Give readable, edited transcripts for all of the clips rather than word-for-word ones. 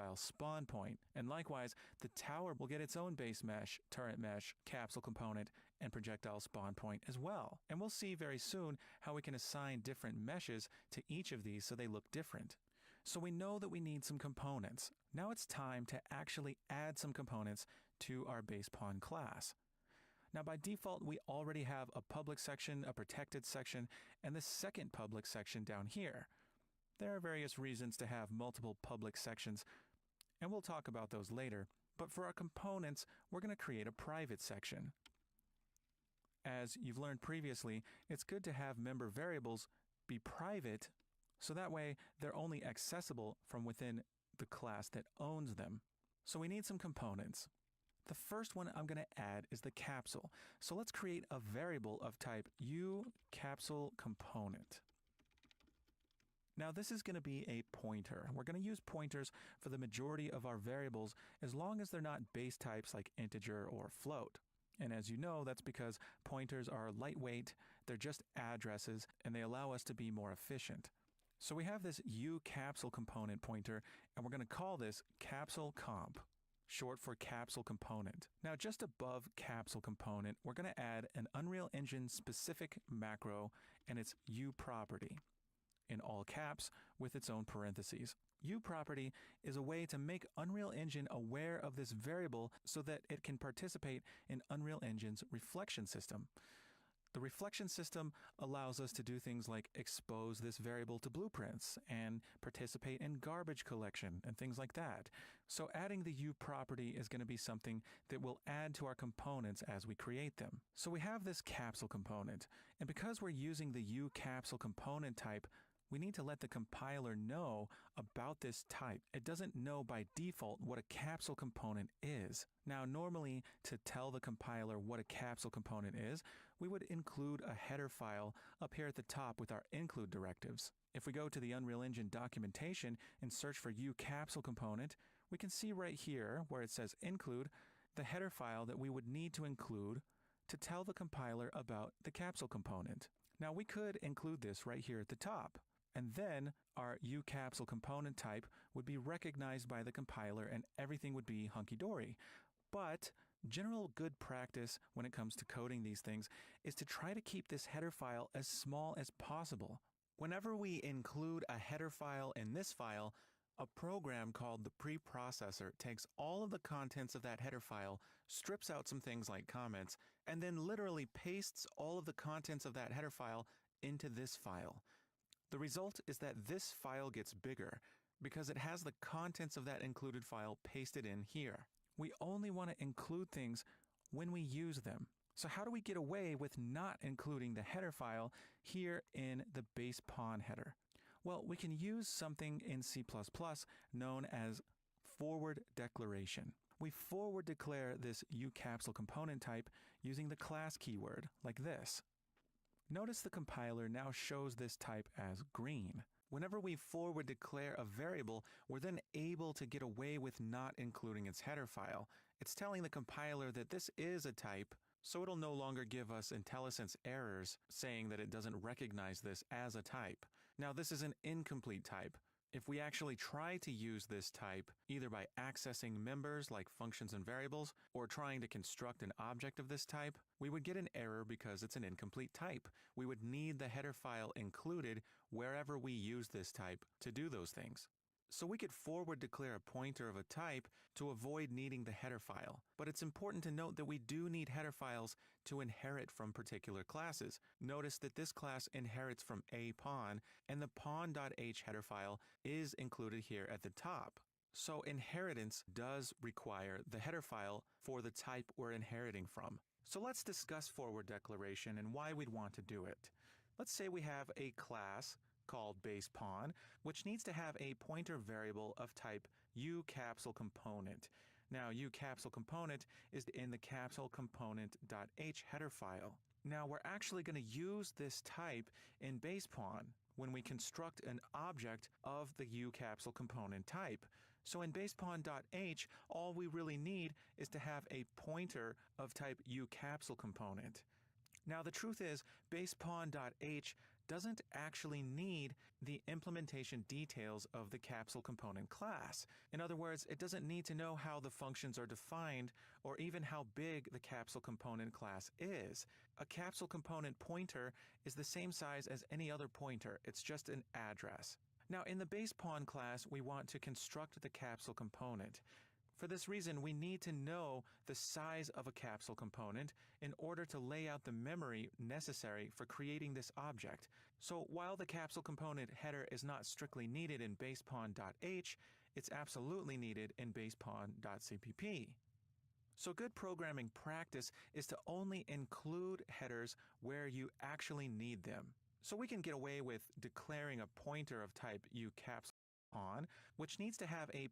projectile spawn point. And likewise, the tower will get its own base mesh, turret mesh, capsule component, and projectile spawn point as well. And we'll see very soon how we can assign different meshes to each of these so they look different. So we know that we need some components. Now it's time to actually add some components to our base pawn class. Now by default, we already have a public section, a protected section, and the second public section down here. There are various reasons to have multiple public sections, and we'll talk about those later. But for our components, we're going to create a private section. As you've learned previously, it's good to have member variables be private, so that way they're only accessible from within the class that owns them. So we need some components. The first one I'm going to add is the capsule. So let's create a variable of type uCapsuleComponent. Now this is going to be a pointer. We're going to use pointers for the majority of our variables as long as they're not base types like integer or float. And as you know, that's because pointers are lightweight, they're just addresses, and they allow us to be more efficient. So we have this uCapsuleComponent pointer, and we're going to call this CapsuleComp, short for capsule component. Now just above capsule component, we're going to add an Unreal Engine specific macro and its uProperty, in all caps with its own parentheses. uProperty is a way to make Unreal Engine aware of this variable so that it can participate in Unreal Engine's reflection system. The reflection system allows us to do things like expose this variable to blueprints and participate in garbage collection and things like that. So adding the uProperty is going to be something that will add to our components as we create them. So we have this capsule component, and because we're using the uCapsuleComponent type, we need to let the compiler know about this type. It doesn't know by default what a capsule component is. Now, normally, to tell the compiler what a capsule component is, we would include a header file up here at the top with our include directives. If we go to the Unreal Engine documentation and search for uCapsuleComponent, we can see right here where it says include the header file that we would need to include to tell the compiler about the capsule component. Now, we could include this right here at the top. And then our uCapsuleComponent type would be recognized by the compiler and everything would be hunky-dory. But general good practice when it comes to coding these things is to try to keep this header file as small as possible. Whenever we include a header file in this file, a program called the preprocessor takes all of the contents of that header file, strips out some things like comments, and then literally pastes all of the contents of that header file into this file. The result is that this file gets bigger because it has the contents of that included file pasted in here. We only want to include things when we use them. So how do we get away with not including the header file here in the base pawn header? Well, we can use something in C++ known as forward declaration. We forward declare this uCapsuleComponent type using the class keyword like this. Notice the compiler now shows this type as green. Whenever we forward declare a variable, we're then able to get away with not including its header file. It's telling the compiler that this is a type, so it'll no longer give us IntelliSense errors saying that it doesn't recognize this as a type. Now, this is an incomplete type. If we actually try to use this type, either by accessing members like functions and variables, or trying to construct an object of this type, we would get an error because it's an incomplete type. We would need the header file included wherever we use this type to do those things. So we could forward declare a pointer of a type to avoid needing the header file. But it's important to note that we do need header files to inherit from particular classes. Notice that this class inherits from a pawn, and the pawn.h header file is included here at the top. So inheritance does require the header file for the type we're inheriting from. So let's discuss forward declaration and why we'd want to do it. Let's say we have a class called base pawn, which needs to have a pointer variable of type uCapsuleComponent. Now, uCapsuleComponent is in the capsulecomponent.h header file. Now, we're actually going to use this type in base pawn when we construct an object of the uCapsuleComponent type. So in basepawn.h, all we really need is to have a pointer of type uCapsuleComponent. Now, the truth is, basepawn.h doesn't actually need the implementation details of the capsule component class. In other words, it doesn't need to know how the functions are defined or even how big the capsule component class is. A capsule component pointer is the same size as any other pointer. It's just an address. Now, in the base pawn class, we want to construct the capsule component. For this reason, we need to know the size of a capsule component in order to lay out the memory necessary for creating this object. So while the capsule component header is not strictly needed in basepawn.h, it's absolutely needed in basepawn.cpp. So good programming practice is to only include headers where you actually need them. So we can get away with declaring a pointer of type uCapslePawn, which needs to have a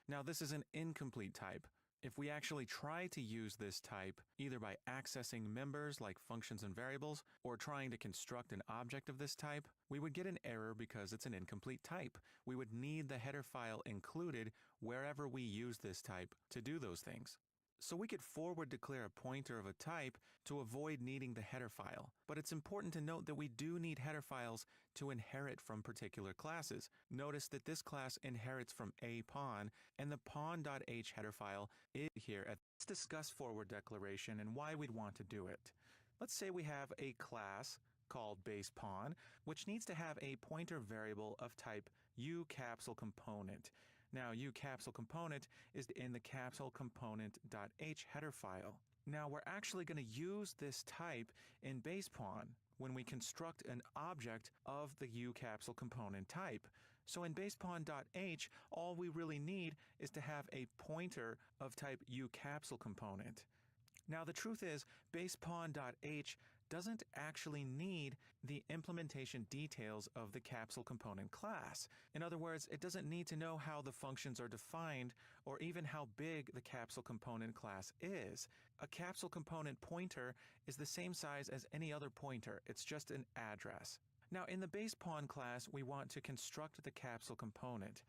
Now this is an incomplete type. If we actually try to use this type, either by accessing members like functions and variables, or trying to construct an object of this type, we would get an error because it's an incomplete type. We would need the header file included wherever we use this type to do those things. So we could forward declare a pointer of a type to avoid needing the header file. But it's important to note that we do need header files to inherit from particular classes. Notice that this class inherits from a pawn, and the pawn.h header file is here. Let's discuss forward declaration and why we'd want to do it. Let's say we have a class called basepawn, which needs to have a pointer variable of type uCapsleComponent. Now, uCapsleComponent is in the capsulecomponent.h header file. Now, we're actually going to use this type in basepawn when we construct an object of the uCapsleComponent type. So in basepawn.h, all we really need is to have a pointer of type uCapsleComponent. Now, the truth is, basepawn.h doesn't actually need the implementation details of the capsule component class. In other words, it doesn't need to know how the functions are defined or even how big the capsule component class is. A capsule component pointer is the same size as any other pointer. It's just an address. Now, in the base pawn class, we want to construct the capsule component.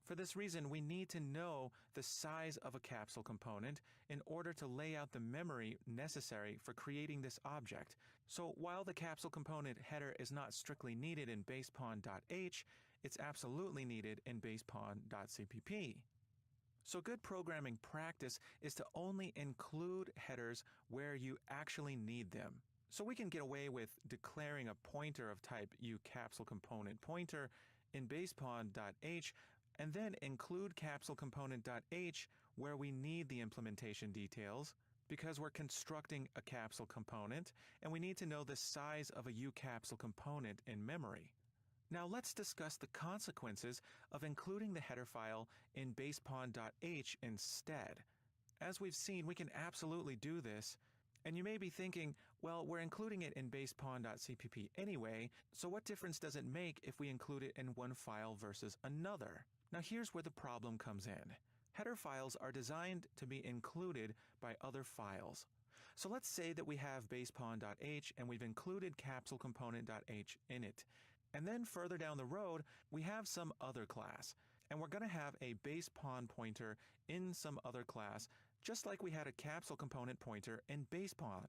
For this reason, we need to know the size of a capsule component in order to lay out the memory necessary for creating this object. So while the capsule component header is not strictly needed in basepawn.h, it's absolutely needed in basepawn.cpp. So good programming practice is to only include headers where you actually need them. So we can get away with declaring a pointer of type uCapsleComponent pointer in basepawn.h and then include capsulecomponent.h where we need the implementation details because we're constructing a capsule component and we need to know the size of a uCapsule component in memory. Now let's discuss the consequences of including the header file in basepawn.h instead. As we've seen, we can absolutely do this. And you may be thinking, well, we're including it in basepawn.cpp anyway, so what difference does it make if we include it in one file versus another? Now here's where the problem comes in. Header files are designed to be included by other files. So let's say that we have basepawn.h and we've included capsulecomponent.h in it. And then further down the road, we have some other class. And we're going to have a base pawn pointer in some other class, just like we had a capsule component pointer in basepawn.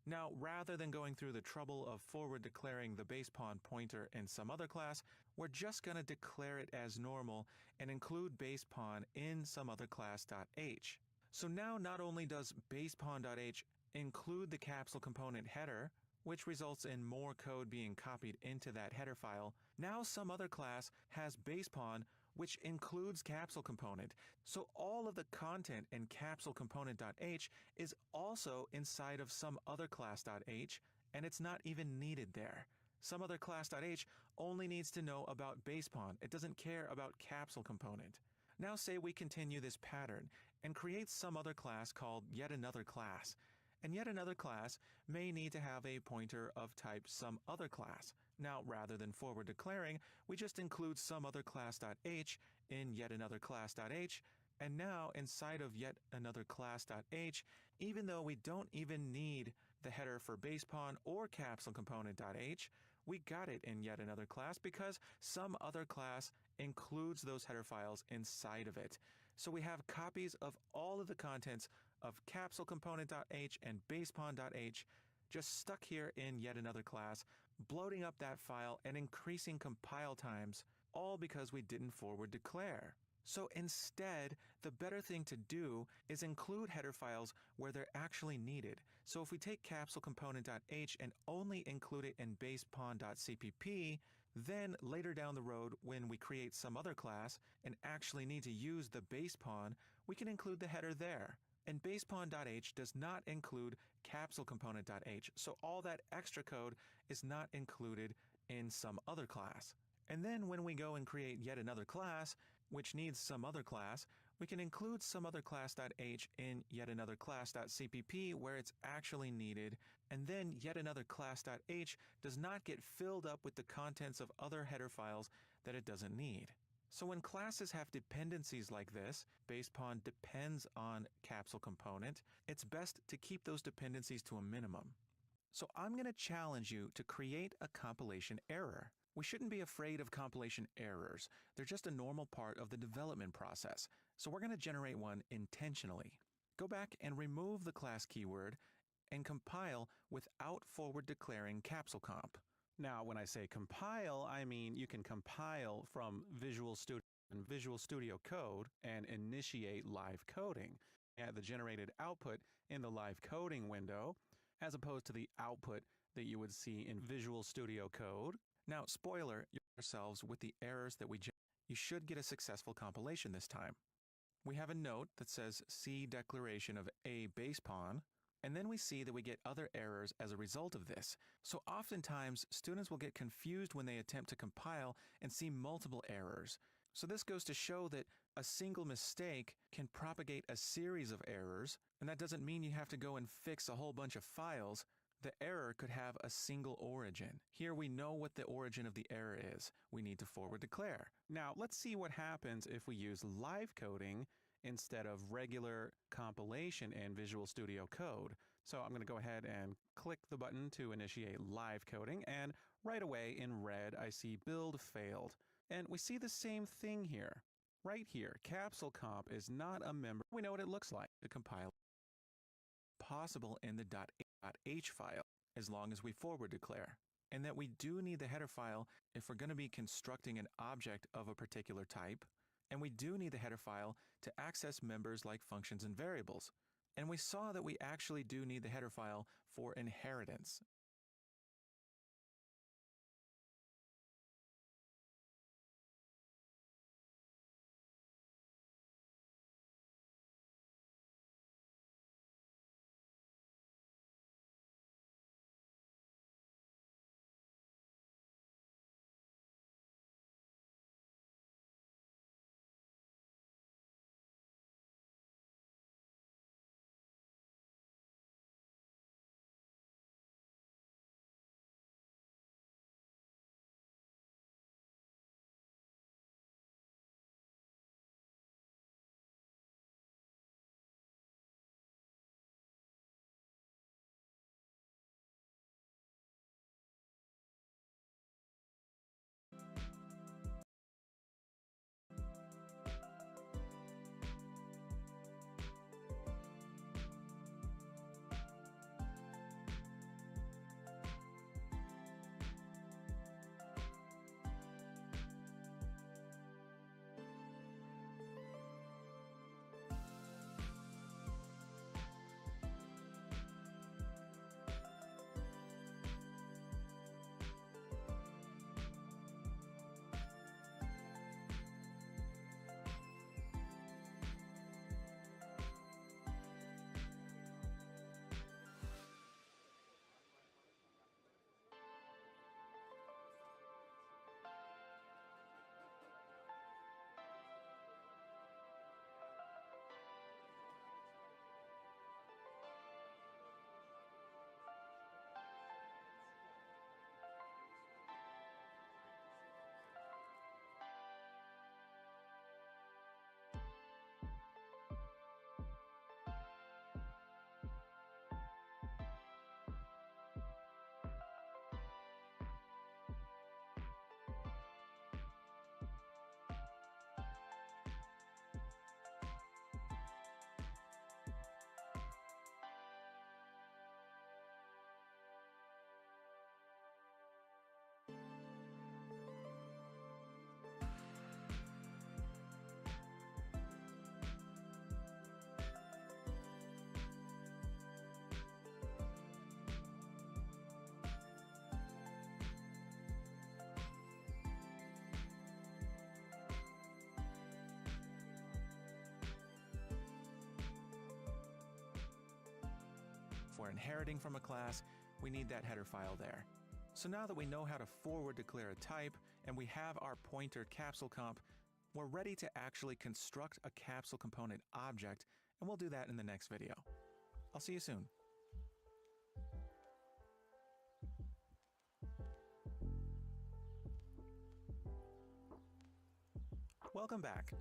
Now, rather than going through the trouble of forward declaring the base pawn pointer in some other class, we're just going to declare it as normal and include base pawn in some other class.h. So now not only does basepawn.h include the capsule component header, which results in more code being copied into that header file, now some other class has base pawn, which includes capsule component. So all of the content in capsulecomponent.h is also inside of some other class.h, and it's not even needed there. Some other class.h only needs to know about base pawn. It doesn't care about capsule component. Now say we continue this pattern and create some other class called yet another class. And yet another class may need to have a pointer of type some other class. Now, rather than forward declaring, we just include some other class.h in yet another class.h, and now inside of yet another class.h, even though we don't even need the header for base pawn or capsule component.h, we got it in yet another class because some other class includes those header files inside of it. So we have copies of all of the contents of capsulecomponent.h and basepawn.h just stuck here in yet another class, bloating up that file and increasing compile times, all because we didn't forward declare. So instead, the better thing to do is include header files where they're actually needed. So if we take capsulecomponent.h and only include it in basepawn.cpp, then later down the road when we create some other class and actually need to use the base pawn, we can include the header there. And basepawn.h does not include capsulecomponent.h, so all that extra code is not included in some other class. And then when we go and create yet another class, which needs some other class, we can include some other class.h in yet another class.cpp where it's actually needed, and then yet another class.h does not get filled up with the contents of other header files that it doesn't need. So when classes have dependencies like this, basepawn depends on capsule component, it's best to keep those dependencies to a minimum. So I'm going to challenge you to create a compilation error. We shouldn't be afraid of compilation errors. They're just a normal part of the development process. So we're going to generate one intentionally. Go back and remove the class keyword and compile without forward declaring capsule comp. Now, when I say compile, I mean you can compile from Visual Studio Code and initiate live coding at the generated output in the live coding window, as opposed to the output that you would see in Visual Studio Code. Now, spoiler yourselves with the errors that we generate. You should get a successful compilation this time. We have a note that says C declaration of a base pawn, and then we see that we get other errors as a result of this. So oftentimes, students will get confused when they attempt to compile and see multiple errors. So this goes to show that a single mistake can propagate a series of errors, and that doesn't mean you have to go and fix a whole bunch of files. The error could have a single origin. Here we know what the origin of the error is. We need to forward declare. Now let's see what happens if we use live coding instead of regular compilation in Visual Studio Code. So I'm going to go ahead and click the button to initiate live coding, and right away in red I see build failed. And we see the same thing here. Right here, capsule comp is not a member. We know what it looks like to compile. Possible in the .h file as long as we forward declare, and that we do need the header file if we're going to be constructing an object of a particular type, and we do need the header file to access members like functions and variables. And we saw that we actually do need the header file for inheritance. If we're inheriting from a class, we need that header file there. So now that we know how to forward declare a type and we have our pointer capsule comp, we're ready to actually construct a capsule component object, and we'll do that in the next video. I'll see you soon. Welcome back.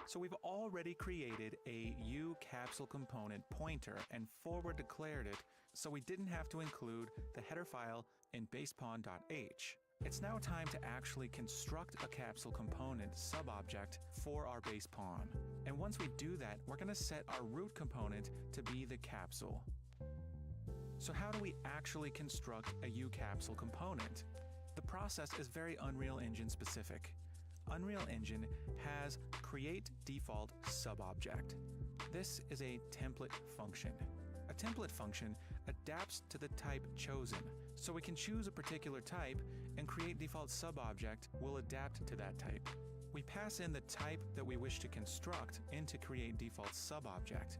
So we've already created a uCapsule component pointer and forward declared it, so we didn't have to include the header file in basepawn.h. It's now time to actually construct a capsule component subobject for our base pawn. And once we do that, we're going to set our root component to be the capsule. So how do we actually construct a uCapsule component? The process is very Unreal Engine specific. Unreal Engine has create default subobject. This is a template function. A template function adapts to the type chosen, so we can choose a particular type and create default subobject will adapt to that type. We pass in the type that we wish to construct into create default subobject.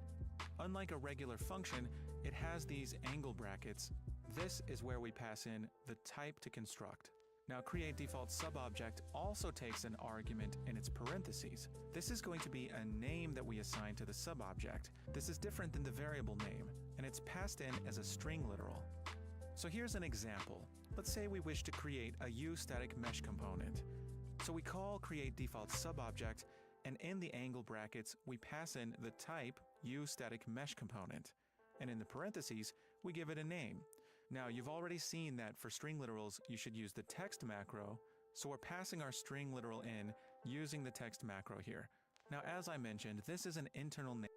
Unlike a regular function, it has these angle brackets. This is where we pass in the type to construct. Now, create default subobject also takes an argument in its parentheses. This is going to be a name that we assign to the subobject. This is different than the variable name, and it's passed in as a string literal. So here's an example. Let's say we wish to create a uStatic mesh component. So we call create default subobject, and in the angle brackets, we pass in the type uStatic mesh component. And in the parentheses, we give it a name. Now, you've already seen that for string literals, you should use the text macro, so we're passing our string literal in using the text macro here. Now, as I mentioned, this is an internal name.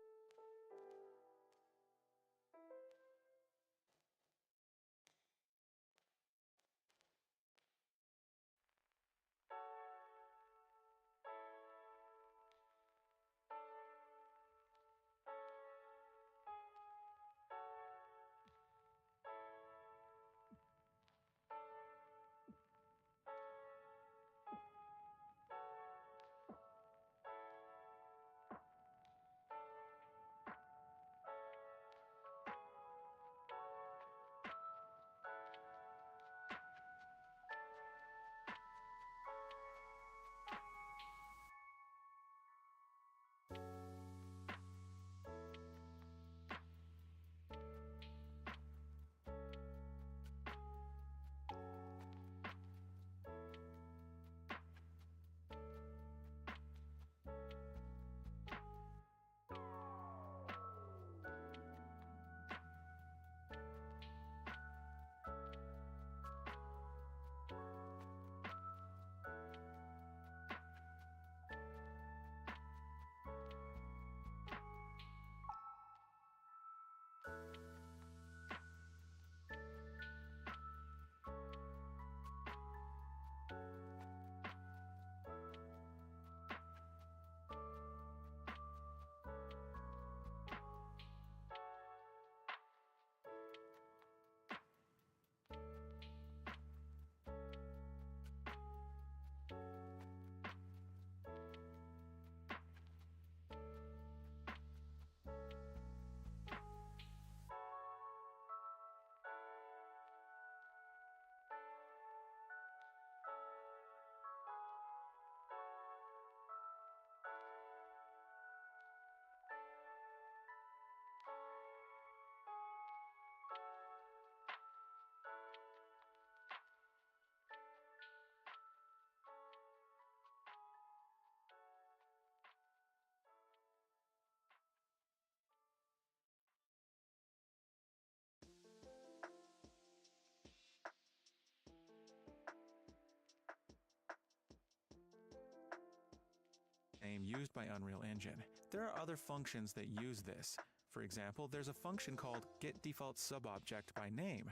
Name used by Unreal Engine. There are other functions that use this. For example, there's a function called getDefaultSubObject by name.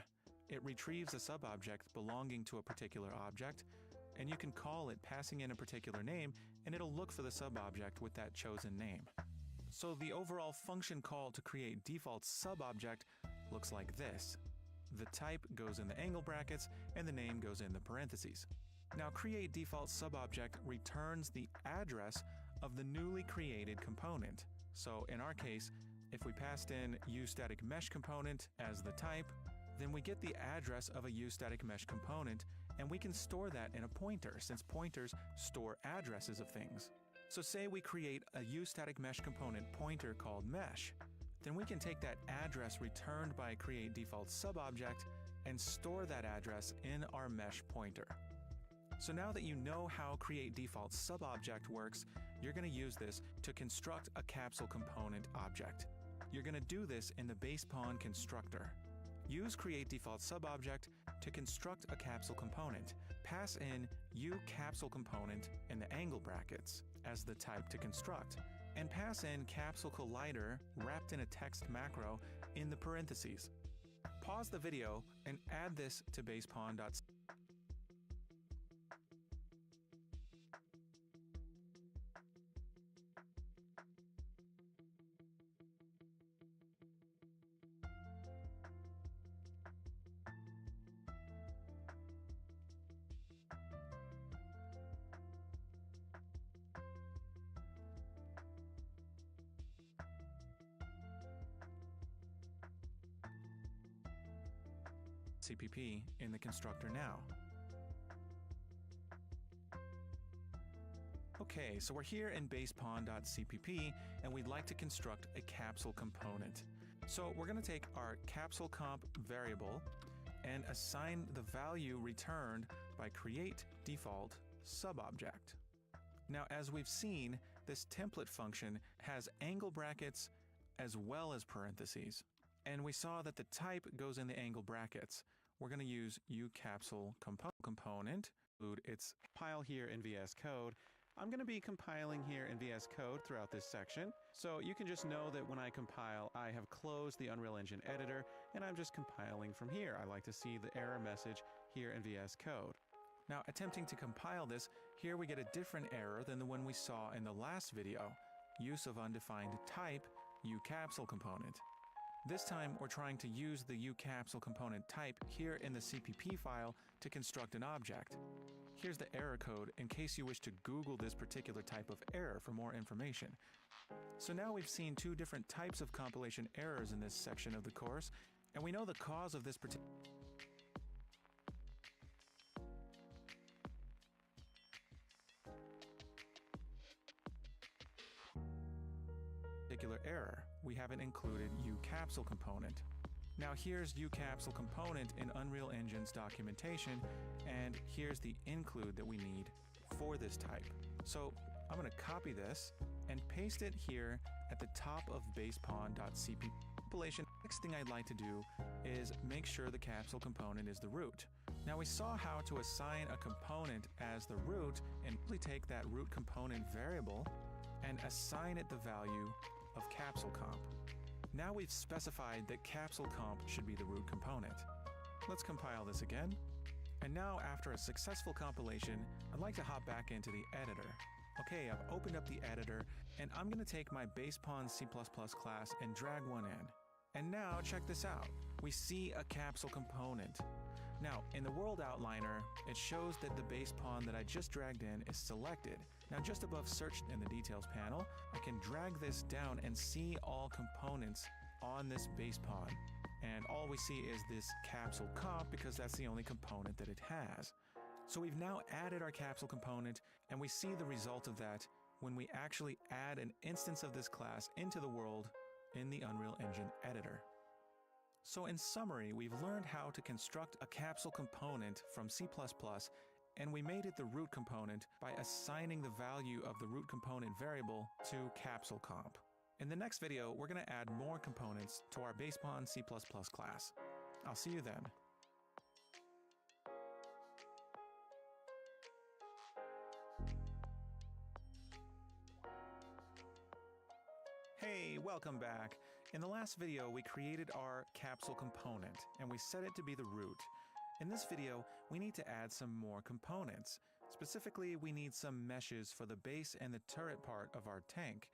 It retrieves a subobject belonging to a particular object, and you can call it passing in a particular name, and it'll look for the subobject with that chosen name. So the overall function call to create default subobject looks like this. The type goes in the angle brackets, and the name goes in the parentheses. Now, create default subobject returns the address of the newly created component. So in our case, If we passed in uStaticMesh component as the type, then we get the address of a uStaticMesh component, and we can store that in a pointer, since pointers store addresses of things. So say we create a uStaticMesh component pointer called mesh, then we can take that address returned by createDefaultSubObject and store that address in our mesh pointer. So now that you know how createDefaultSubObject works, you're going to use this to construct a capsule component object. You're going to do this in the basePawn constructor. Use createDefaultSubObject to construct a capsule component. Pass in uCapsuleComponent in the angle brackets as the type to construct, and pass in capsule collider wrapped in a text macro in the parentheses. Pause the video and add this to basePawn.cpp. in the constructor now. Okay, so we're here in basePawn.cpp, and we'd like to construct a capsule component. So we're going to take our capsuleComp variable and assign the value returned by createDefaultSubObject. Now, as we've seen, this template function has angle brackets as well as parentheses. And we saw that the type goes in the angle brackets. We're going to use uCapsuleComponent, include its compile here in VS Code. I'm going to be compiling here in VS Code throughout this section, so you can just know that when I compile, I have closed the Unreal Engine editor, and I'm just compiling from here. I like to see the error message here in VS Code. Now, attempting to compile this, here we get a different error than the one we saw in the last video, use of undefined type, uCapsuleComponent. This time, we're trying to use the uCapsuleComponent type here in the CPP file to construct an object. Here's the error code in case you wish to Google this particular type of error for more information. So now we've seen two different types of compilation errors in this section of the course, and we know the cause of this particular error. We haven't included uCapsuleComponent. Now here's uCapsuleComponent in Unreal Engine's documentation, and here's the include that we need for this type. So I'm going to copy this and paste it here at the top of basePawn.cpp. Compilation. Next thing I'd like to do is make sure the capsule component is the root. Now we saw how to assign a component as the root and simply take that root component variable and assign it the value of CapsuleComp. Now we've specified that CapsuleComp should be the root component. Let's compile this again. And now, after a successful compilation, I'd like to hop back into the editor. Okay, I've opened up the editor, and I'm going to take my basePawn C++ class and drag one in. And now, check this out. We see a capsule component. Now, in the world outliner, it shows that the basePawn that I just dragged in is selected. Now, just above Search in the Details panel, I can drag this down and see all components on this basePawn. And all we see is this capsule comp because that's the only component that it has. So we've now added our capsule component, and we see the result of that when we actually add an instance of this class into the world in the Unreal Engine editor. So in summary, we've learned how to construct a capsule component from C++, and we made it the root component by assigning the value of the root component variable to CapsuleComp. In the next video, we're going to add more components to our basePawn C++ class. I'll see you then. Hey, welcome back. In the last video, we created our capsule component, and we set it to be the root. In this video, we need to add some more components. Specifically, we need some meshes for the base and the turret part of our tank.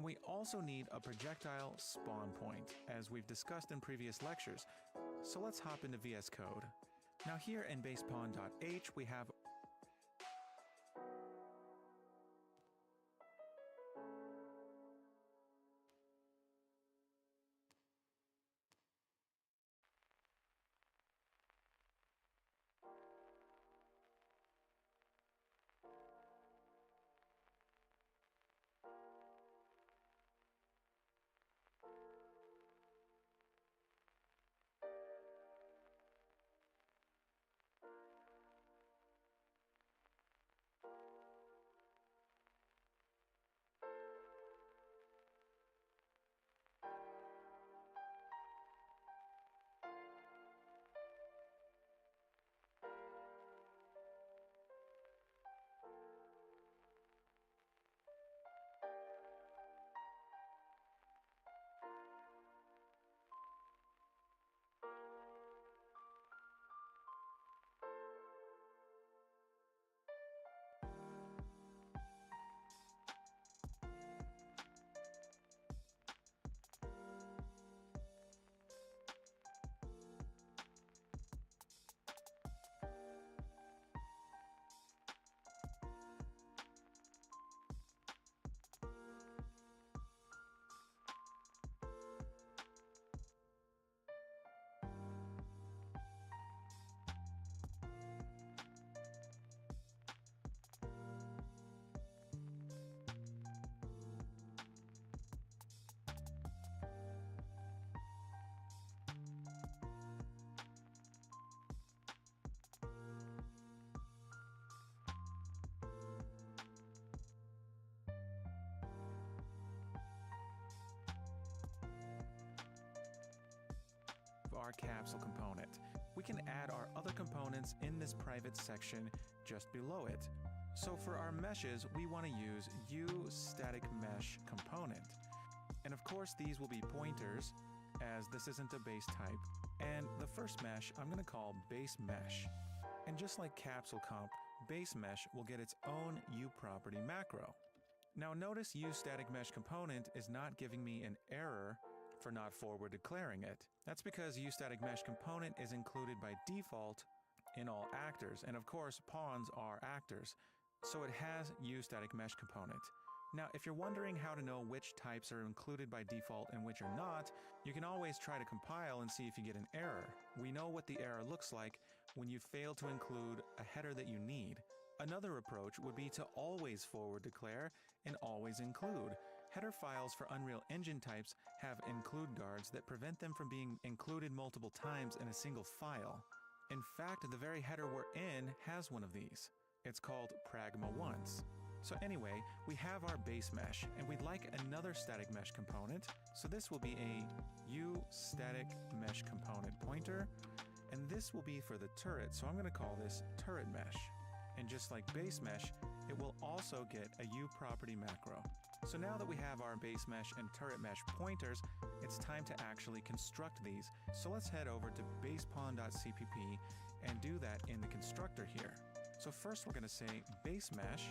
And we also need a projectile spawn point, as we've discussed in previous lectures. So let's hop into VS Code. Now here in basepawn.h we have our capsule component. We can add our other components in this private section just below it. So for our meshes, we want to use uStaticMesh component. And of course, these will be pointers, as this isn't a base type. And the first mesh I'm going to call base mesh. And just like capsule comp, base mesh will get its own uProperty macro. Now notice uStaticMesh component is not giving me an error for not forward declaring it. That's because uStaticMesh component is included by default in all actors, and of course pawns are actors, so it has uStaticMesh component. Now if you're wondering how to know which types are included by default and which are not, you can always try to compile and see if you get an error. We know what the error looks like when you fail to include a header that you need. Another approach would be to always forward declare and always include. Header files for Unreal Engine types have include guards that prevent them from being included multiple times in a single file. In fact, the very header we're in has one of these. It's called pragma once. So anyway, we have our base mesh, and we'd like another static mesh component. So this will be a uStaticMesh component pointer, and this will be for the turret, so I'm going to call this turret mesh. And just like base mesh, it will also get a uProperty macro. So now that we have our base mesh and turret mesh pointers, it's time to actually construct these. So let's head over to basepawn.cpp and do that in the constructor here. So first we're going to say base mesh,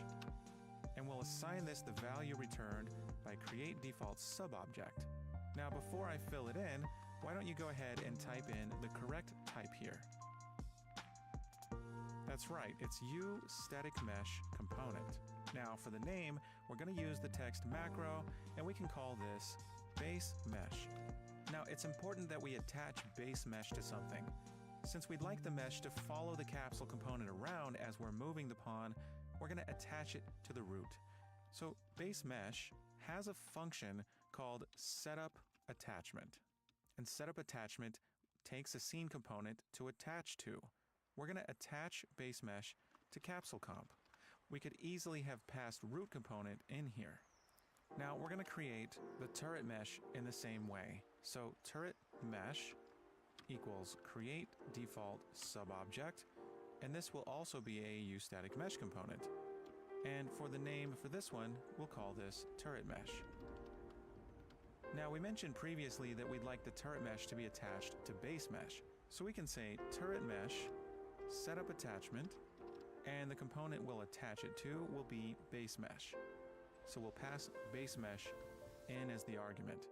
and we'll assign this the value returned by create default subobject. Now before I fill it in, why don't you go ahead and type in the correct type here. That's right, it's uStaticMesh component. Now for the name, we're going to use the text macro, and we can call this base mesh. Now it's important that we attach base mesh to something. Since we'd like the mesh to follow the capsule component around as we're moving the pawn, we're going to attach it to the root. So base mesh has a function called setupAttachment. And setupAttachment takes a scene component to attach to. We're going to attach base mesh to capsule comp. We could easily have passed root component in here. Now we're going to create the turret mesh in the same way. So turret mesh equals create default subobject, and this will also be a uStaticMesh component. And for the name for this one, we'll call this turret mesh. Now we mentioned previously that we'd like the turret mesh to be attached to base mesh. So we can say turret mesh setupAttachment, and the component we'll attach it to will be base mesh. So we'll pass base mesh in as the argument.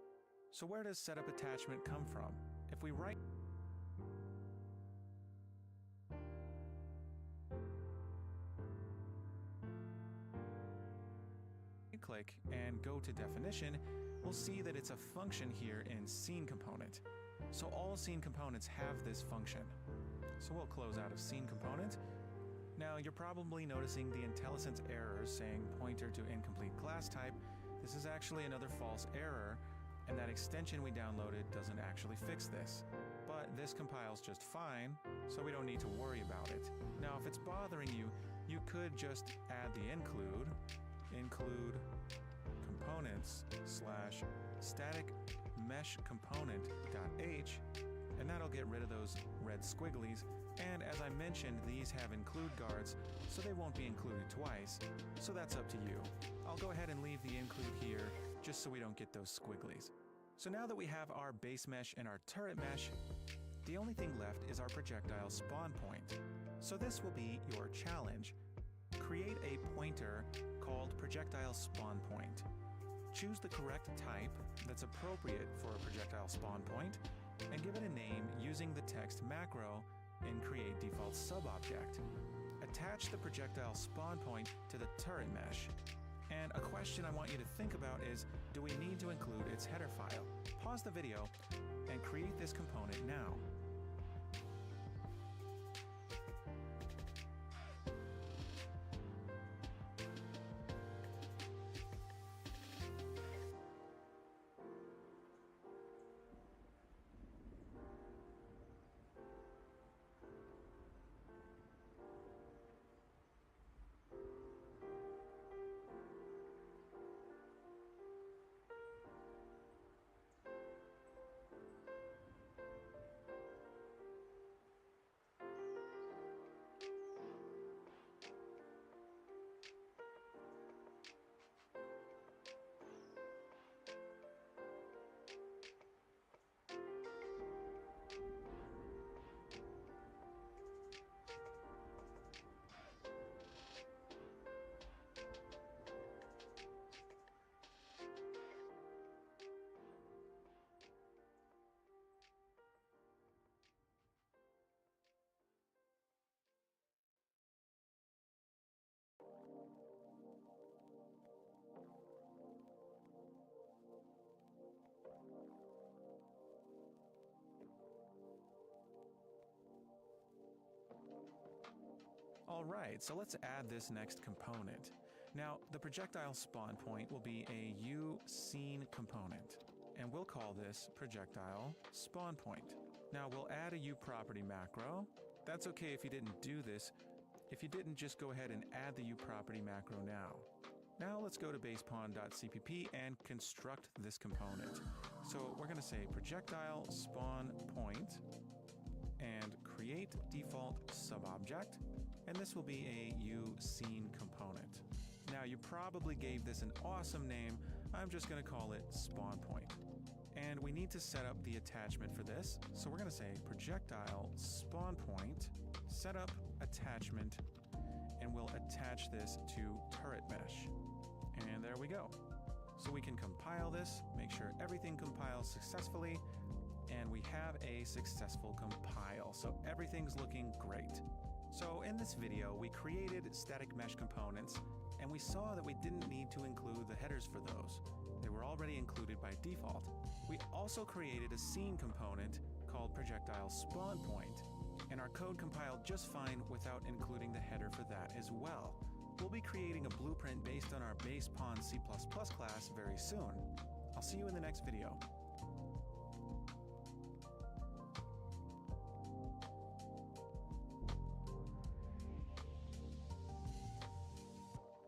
So where does setup attachment come from? If we right click and go to definition, we'll see that it's a function here in scene component. So all scene components have this function. So we'll close out of scene component. Now you're probably noticing the IntelliSense errors saying pointer to incomplete class type. This is actually another false error, and that extension we downloaded doesn't actually fix this. But this compiles just fine, so we don't need to worry about it. Now if it's bothering you, you could just add the include components / static mesh component.h, and that'll get rid of those red squigglies. And as I mentioned, these have include guards, so they won't be included twice, so that's up to you. I'll go ahead and leave the include here, just so we don't get those squigglies. So now that we have our base mesh and our turret mesh, the only thing left is our projectile spawn point. So this will be your challenge. Create a pointer called projectile spawn point. Choose the correct type that's appropriate for a projectile spawn point, and give it a name using the text macro in create default subobject. Attach the projectile spawn point to the turret mesh. And a question I want you to think about is, do we need to include its header file? Pause the video and create this component now. Alright, so let's add this next component. Now, the projectile spawn point will be a uScene component, and we'll call this projectile spawn point. Now we'll add a uProperty macro. That's okay if you didn't do this. If you didn't, just go ahead and add the uProperty macro now. Now let's go to basepawn.cpp and construct this component. So we're going to say projectile spawn point and create default subobject, and this will be a uScene component. Now you probably gave this an awesome name. I'm just going to call it spawn point. And we need to set up the attachment for this. So we're going to say projectile spawn point, set up attachment, and we'll attach this to turret mesh. And there we go. So we can compile this, make sure everything compiles successfully, and we have a successful compile. So everything's looking great. So in this video, we created static mesh components, and we saw that we didn't need to include the headers for those. They were already included by default. We also created a scene component called projectile spawn point, and our code compiled just fine without including the header for that as well. We'll be creating a blueprint based on our base pawn C++ class very soon. I'll see you in the next video.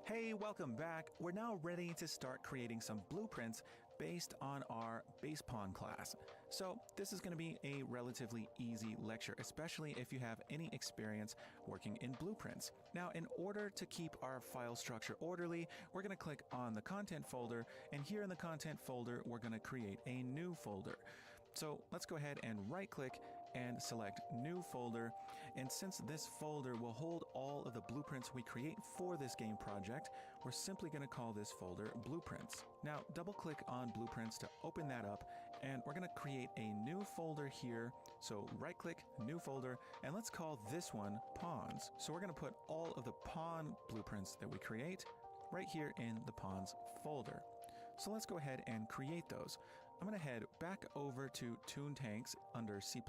Hey, welcome back. We're now ready to start creating some blueprints based on our base pawn class. So this is going to be a relatively easy lecture, especially if you have any experience working in blueprints. Now, in order to keep our file structure orderly, we're going to click on the content folder, and here in the content folder, we're going to create a new folder. So let's go ahead and right click and select New Folder. And since this folder will hold all of the blueprints we create for this game project, we're simply going to call this folder Blueprints. Now, double-click on Blueprints to open that up, and we're going to create a new folder here. So right-click, New Folder, and let's call this one Pawns. So we're going to put all of the pawn blueprints that we create right here in the Pawns folder. So let's go ahead and create those. I'm going to head back over to Toon Tanks under C++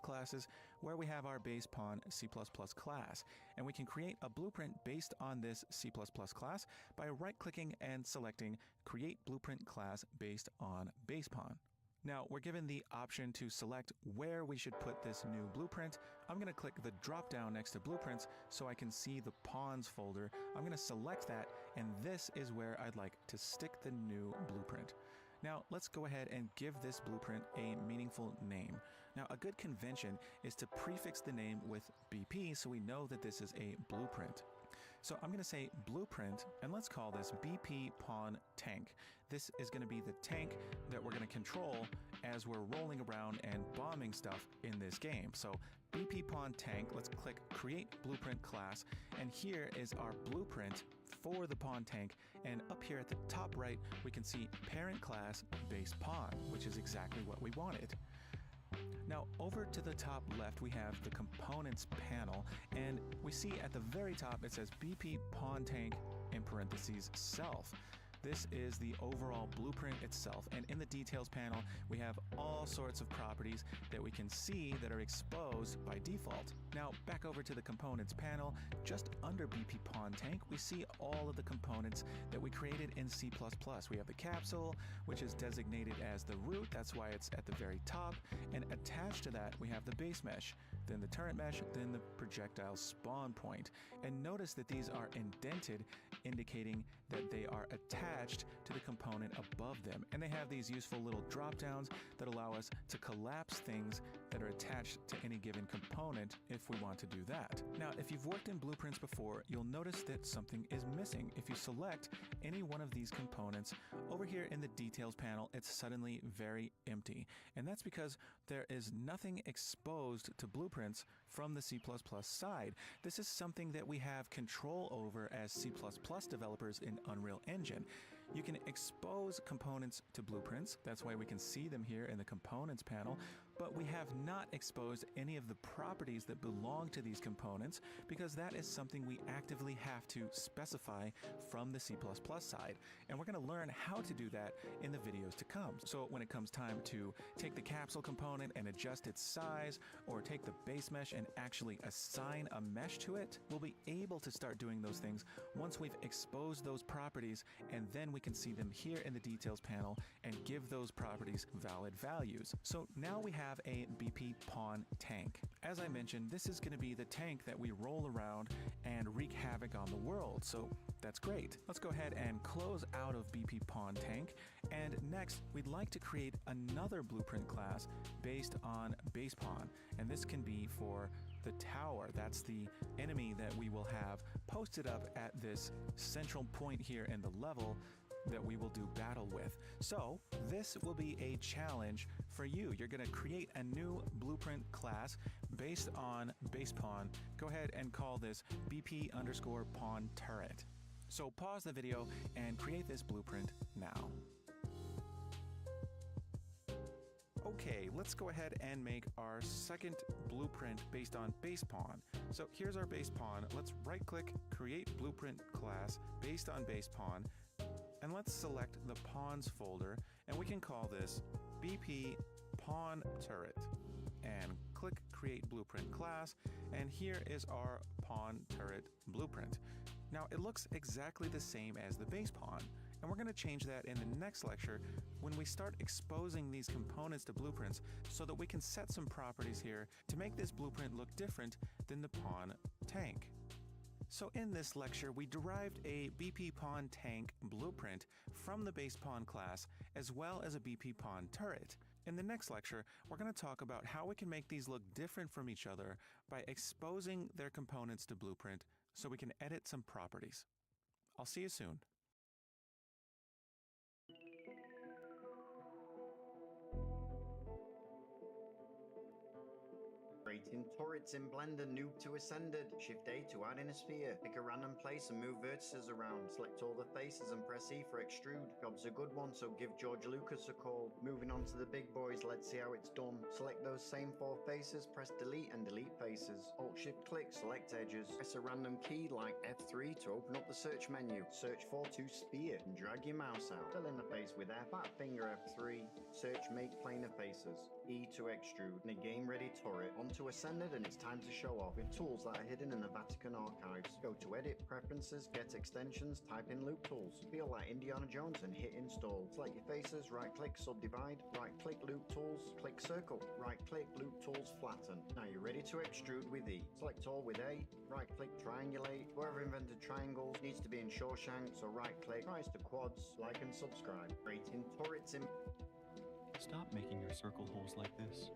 classes, where we have our base pawn C++ class. And we can create a blueprint based on this C++ class by right-clicking and selecting Create Blueprint Class based on base pawn. Now, we're given the option to select where we should put this new blueprint. I'm going to click the drop down next to Blueprints so I can see the Pawns folder. I'm going to select that, and this is where I'd like to stick the new blueprint. Now, let's go ahead and give this blueprint a meaningful name. Now, a good convention is to prefix the name with BP so we know that this is a blueprint. So I'm going to say blueprint, and let's call this BP Pawn Tank. This is going to be the tank that we're going to control as we're rolling around and bombing stuff in this game. So BP Pawn Tank, let's click Create Blueprint Class, and here is our blueprint for the pawn tank, and up here at the top right we can see Parent Class Base Pawn, which is exactly what we wanted. Now, over to the top left, we have the Components panel, and we see at the very top it says BP Pawn Tank in parentheses Self. This is the overall blueprint itself, and in the Details panel, we have all sorts of properties that we can see that are exposed by default. Now, back over to the Components panel, just under BP Pawn Tank, we see all of the components that we created in C++. We have the capsule, which is designated as the root, that's why it's at the very top, and attached to that, we have the base mesh, then the turret mesh, then the projectile spawn point. And notice that these are indented, indicating that they are attached to the component above them. And they have these useful little drop downs that allow us to collapse things that are attached to any given component if we want to do that. Now, if you've worked in blueprints before, you'll notice that something is missing. If you select any one of these components, over here in the Details panel, it's suddenly very empty. And that's because there is nothing exposed to blueprints from the C++ side. This is something that we have control over as C++ developers in Unreal Engine. You can expose components to blueprints, that's why we can see them here in the Components panel, but we have not exposed any of the properties that belong to these components because that is something we actively have to specify from the C++ side. And we're going to learn how to do that in the videos to come. So when it comes time to take the capsule component and adjust its size, or take the base mesh and actually assign a mesh to it, we'll be able to start doing those things once we've exposed those properties, and then we can see them here in the Details panel and give those properties valid values. So now we have a BP Pawn Tank. As I mentioned, this is going to be the tank that we roll around and wreak havoc on the world, so that's great. Let's go ahead and close out of BP Pawn Tank, and next we'd like to create another blueprint class based on base pawn, and this can be for the tower. That's the enemy that we will have posted up at this central point here in the level that we will do battle with. So this will be a challenge for you. You're going to create a new blueprint class based on base pawn. Go ahead and call this BP_pawn turret. So pause the video and create this blueprint now. Okay, let's go ahead and make our second blueprint based on base pawn. So here's our base pawn. Let's right click, create blueprint class based on base pawn, and let's select the pawns folder, and we can call this BP Pawn Turret, and click create blueprint class, and here is our pawn turret blueprint. Now it looks exactly the same as the base pawn, and we're going to change that in the next lecture when we start exposing these components to blueprints so that we can set some properties here to make this blueprint look different than the pawn tank. So in this lecture, we derived a BP Pawn Tank blueprint from the base pawn class, as well as a BP Pawn turret. In the next lecture, we're going to talk about how we can make these look different from each other by exposing their components to blueprint so we can edit some properties. I'll see you soon. Creating turrets in Blender, noob to ascended. Shift A to add in a sphere. Pick a random place and move vertices around. Select all the faces and press E for extrude. Job's a good one, so give George Lucas a call. Moving on to the big boys, let's see how it's done. Select those same 4 faces, press delete and delete faces. Alt shift click, select edges. Press a random key like F3 to open up the search menu. Search for to sphere and drag your mouse out. Fill in the face with F, fat finger F3. Search make planar faces. E to extrude. And a game ready turret. Onto ascended and it's time to show off with tools that are hidden in the Vatican archives. Go to edit, preferences, get extensions, type in loop tools. Feel like Indiana Jones and hit install. Select your faces, right click, subdivide, right click loop tools, click circle, right click loop tools, flatten. Now you're ready to extrude with E. Select all with A, right click, triangulate. Whoever invented triangles needs to be in Shawshank, so right click, tries to quads, like and subscribe. Creating turrets in... Stop making your circle holes like this.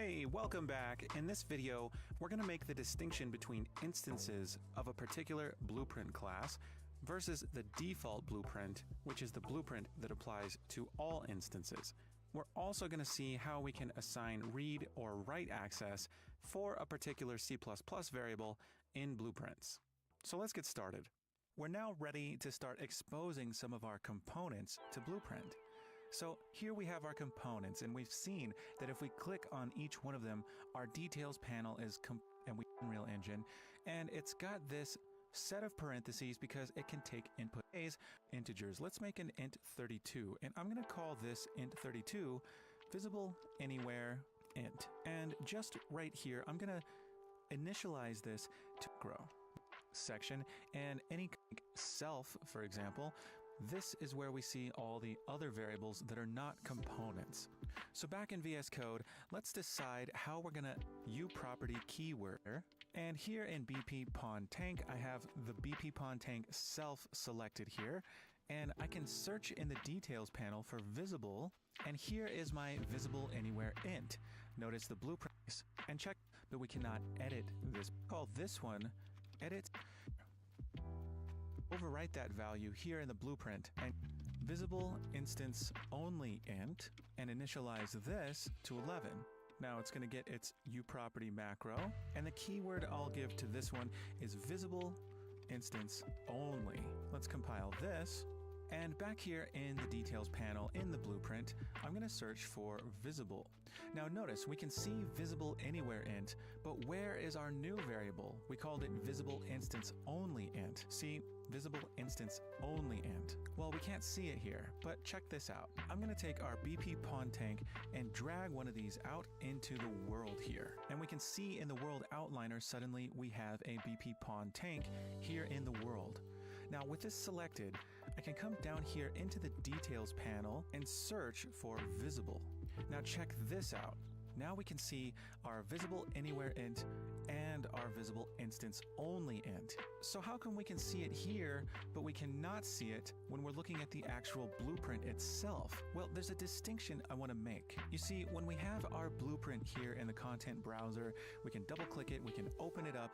Hey, welcome back. In this video, we're going to make the distinction between instances of a particular blueprint class versus the default blueprint, which is the blueprint that applies to all instances. We're also going to see how we can assign read or write access for a particular C++ variable in blueprints. So let's get started. We're now ready to start exposing some of our components to Blueprint. So here we have our components, and we've seen that if we click on each one of them, our details panel is and we Unreal Engine, and it's got this set of parentheses because it can take input integers. Let's make an int 32, and I'm going to call this int 32 visible anywhere int. And just right here, I'm going to initialize this to grow section, and any self, for example, this is where we see all the other variables that are not components. So back in VS Code, let's decide how we're going to uProperty keyword. And here in BP Pawn Tank, I have the BP Pawn Tank self selected here, and I can search in the details panel for visible, and here is my visible anywhere int. Notice the blueprint and check that we cannot edit this. Call this one edit. Overwrite that value here in the blueprint and visible instance only int and initialize this to 11. Now it's going to get its uProperty macro, and the keyword I'll give to this one is visible instance only. Let's compile this. And back here in the details panel in the blueprint, I'm going to search for visible. Now notice we can see visible anywhere int, but where is our new variable? We called it visible instance only int. See, visible instance only int. Well, we can't see it here, but check this out. I'm going to take our BP Pawn Tank and drag one of these out into the world here. And we can see in the world outliner suddenly we have a BP Pawn Tank here in the world. Now with this selected, I can come down here into the details panel and search for visible. Now check this out. Now we can see our visible anywhere int and our visible instance only int. So how come we can see it here, but we cannot see it when we're looking at the actual blueprint itself? Well, there's a distinction I want to make. You see, when we have our blueprint here in the content browser, we can double click it, we can open it up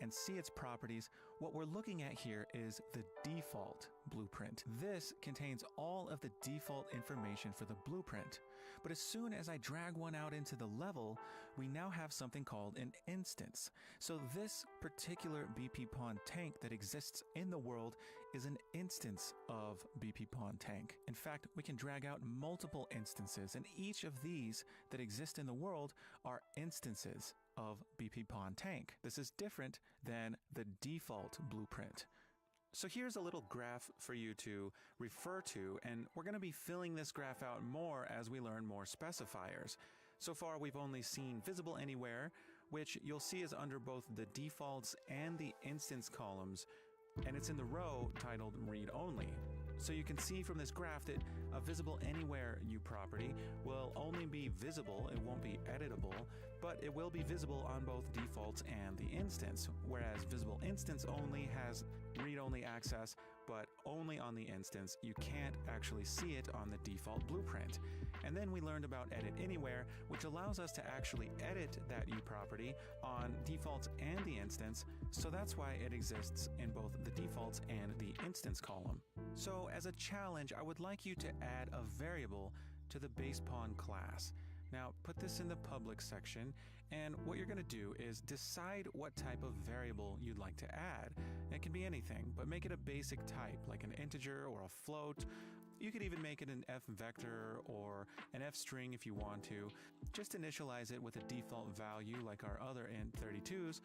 and see its properties. What we're looking at here is the default blueprint. This contains all of the default information for the blueprint. But as soon as I drag one out into the level, we now have something called an instance. So this particular BP Pawn Tank that exists in the world is an instance of BP Pawn Tank. In fact, we can drag out multiple instances, and each of these that exist in the world are instances of BP Pawn Tank. This is different than the default blueprint. So here's a little graph for you to refer to, and we're going to be filling this graph out more as we learn more specifiers. So far we've only seen visible anywhere, which you'll see is under both the defaults and the instance columns, and it's in the row titled read only. So you can see from this graph that a visible anywhere uProperty will only be visible, it won't be editable, but it will be visible on both defaults and the instance, whereas visible instance only has read-only access, but only on the instance. You can't actually see it on the default blueprint. And then we learned about edit anywhere, which allows us to actually edit that uProperty on defaults and the instance, so that's why it exists in both the defaults and the instance column. So as a challenge, I would like you to add a variable to the base pawn class. Now put this in the public section, and what you're going to do is decide what type of variable you'd like to add. It can be anything, but make it a basic type like an integer or a float. You could even make it an f vector or an f string if you want to. Just initialize it with a default value like our other int 32s.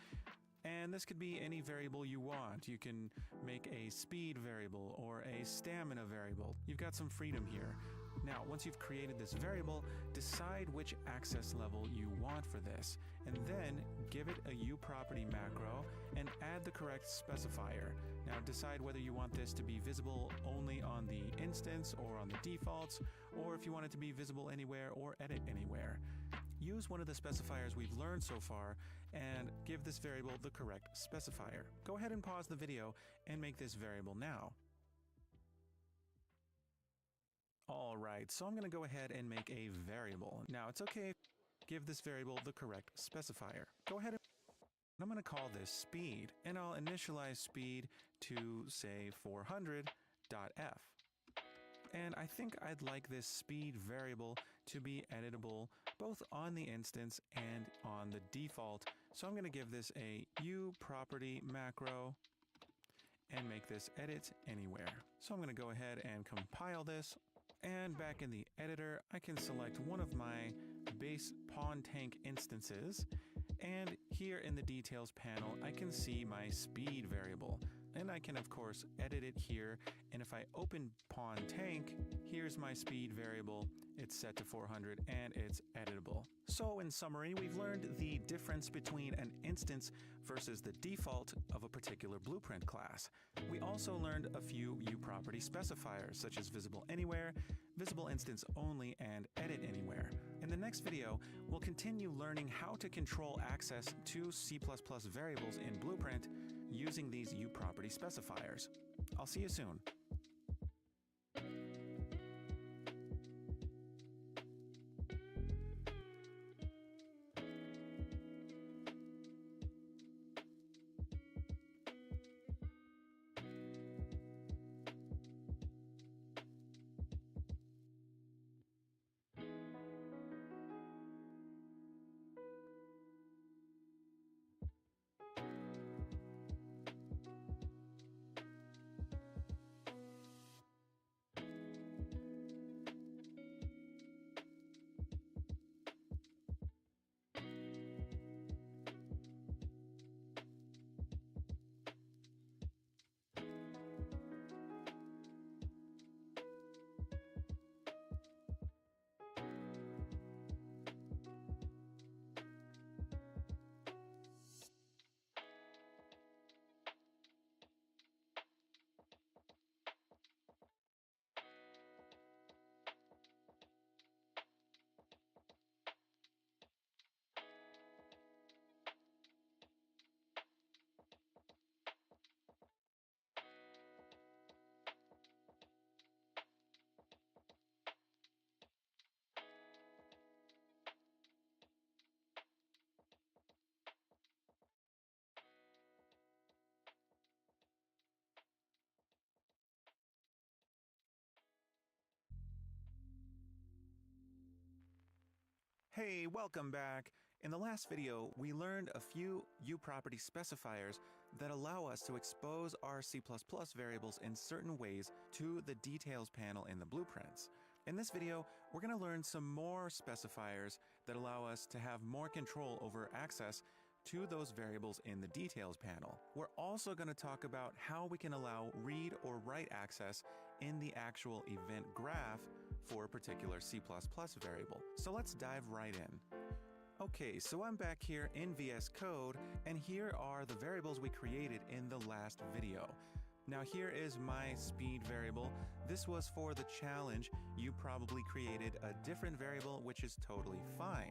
And this could be any variable you want. You can make a speed variable or a stamina variable. You've got some freedom here. Now, once you've created this variable, decide which access level you want for this, and then give it a uProperty macro and add the correct specifier. Now, decide whether you want this to be visible only on the instance or on the defaults, or if you want it to be visible anywhere or edit anywhere. Use one of the specifiers we've learned so far and give this variable the correct specifier. Go ahead and pause the video and make this variable now. All right, so I'm going to go ahead and make a variable. Now, it's okay give this variable the correct specifier. Go ahead and I'm going to call this speed, and I'll initialize speed to, say, 400.f. And I think I'd like this speed variable to be editable both on the instance and on the default. So I'm going to give this a uProperty macro and make this edit anywhere. So I'm going to go ahead and compile this. And back in the editor, I can select one of my base pawn tank instances. And here in the details panel, I can see my speed variable. And I can, of course, edit it here. And if I open pawn tank, here's my speed variable. It's set to 400 and it's editable. So in summary, we've learned the difference between an instance versus the default of a particular blueprint class. We also learned a few uProperty specifiers, such as visible anywhere, visible instance only, and edit anywhere. In the next video, we'll continue learning how to control access to C++ variables in Blueprint using these uProperty specifiers. I'll see you soon. Hey, welcome back. In the last video, we learned a few uProperty specifiers that allow us to expose our C++ variables in certain ways to the details panel in the blueprints. In this video, we're going to learn some more specifiers that allow us to have more control over access to those variables in the details panel. We're also going to talk about how we can allow read or write access in the actual event graph for a particular C++ variable. So let's dive right in. Okay, so I'm back here in VS Code, and here are the variables we created in the last video. Now here is my speed variable. This was for the challenge. You probably created a different variable, which is totally fine.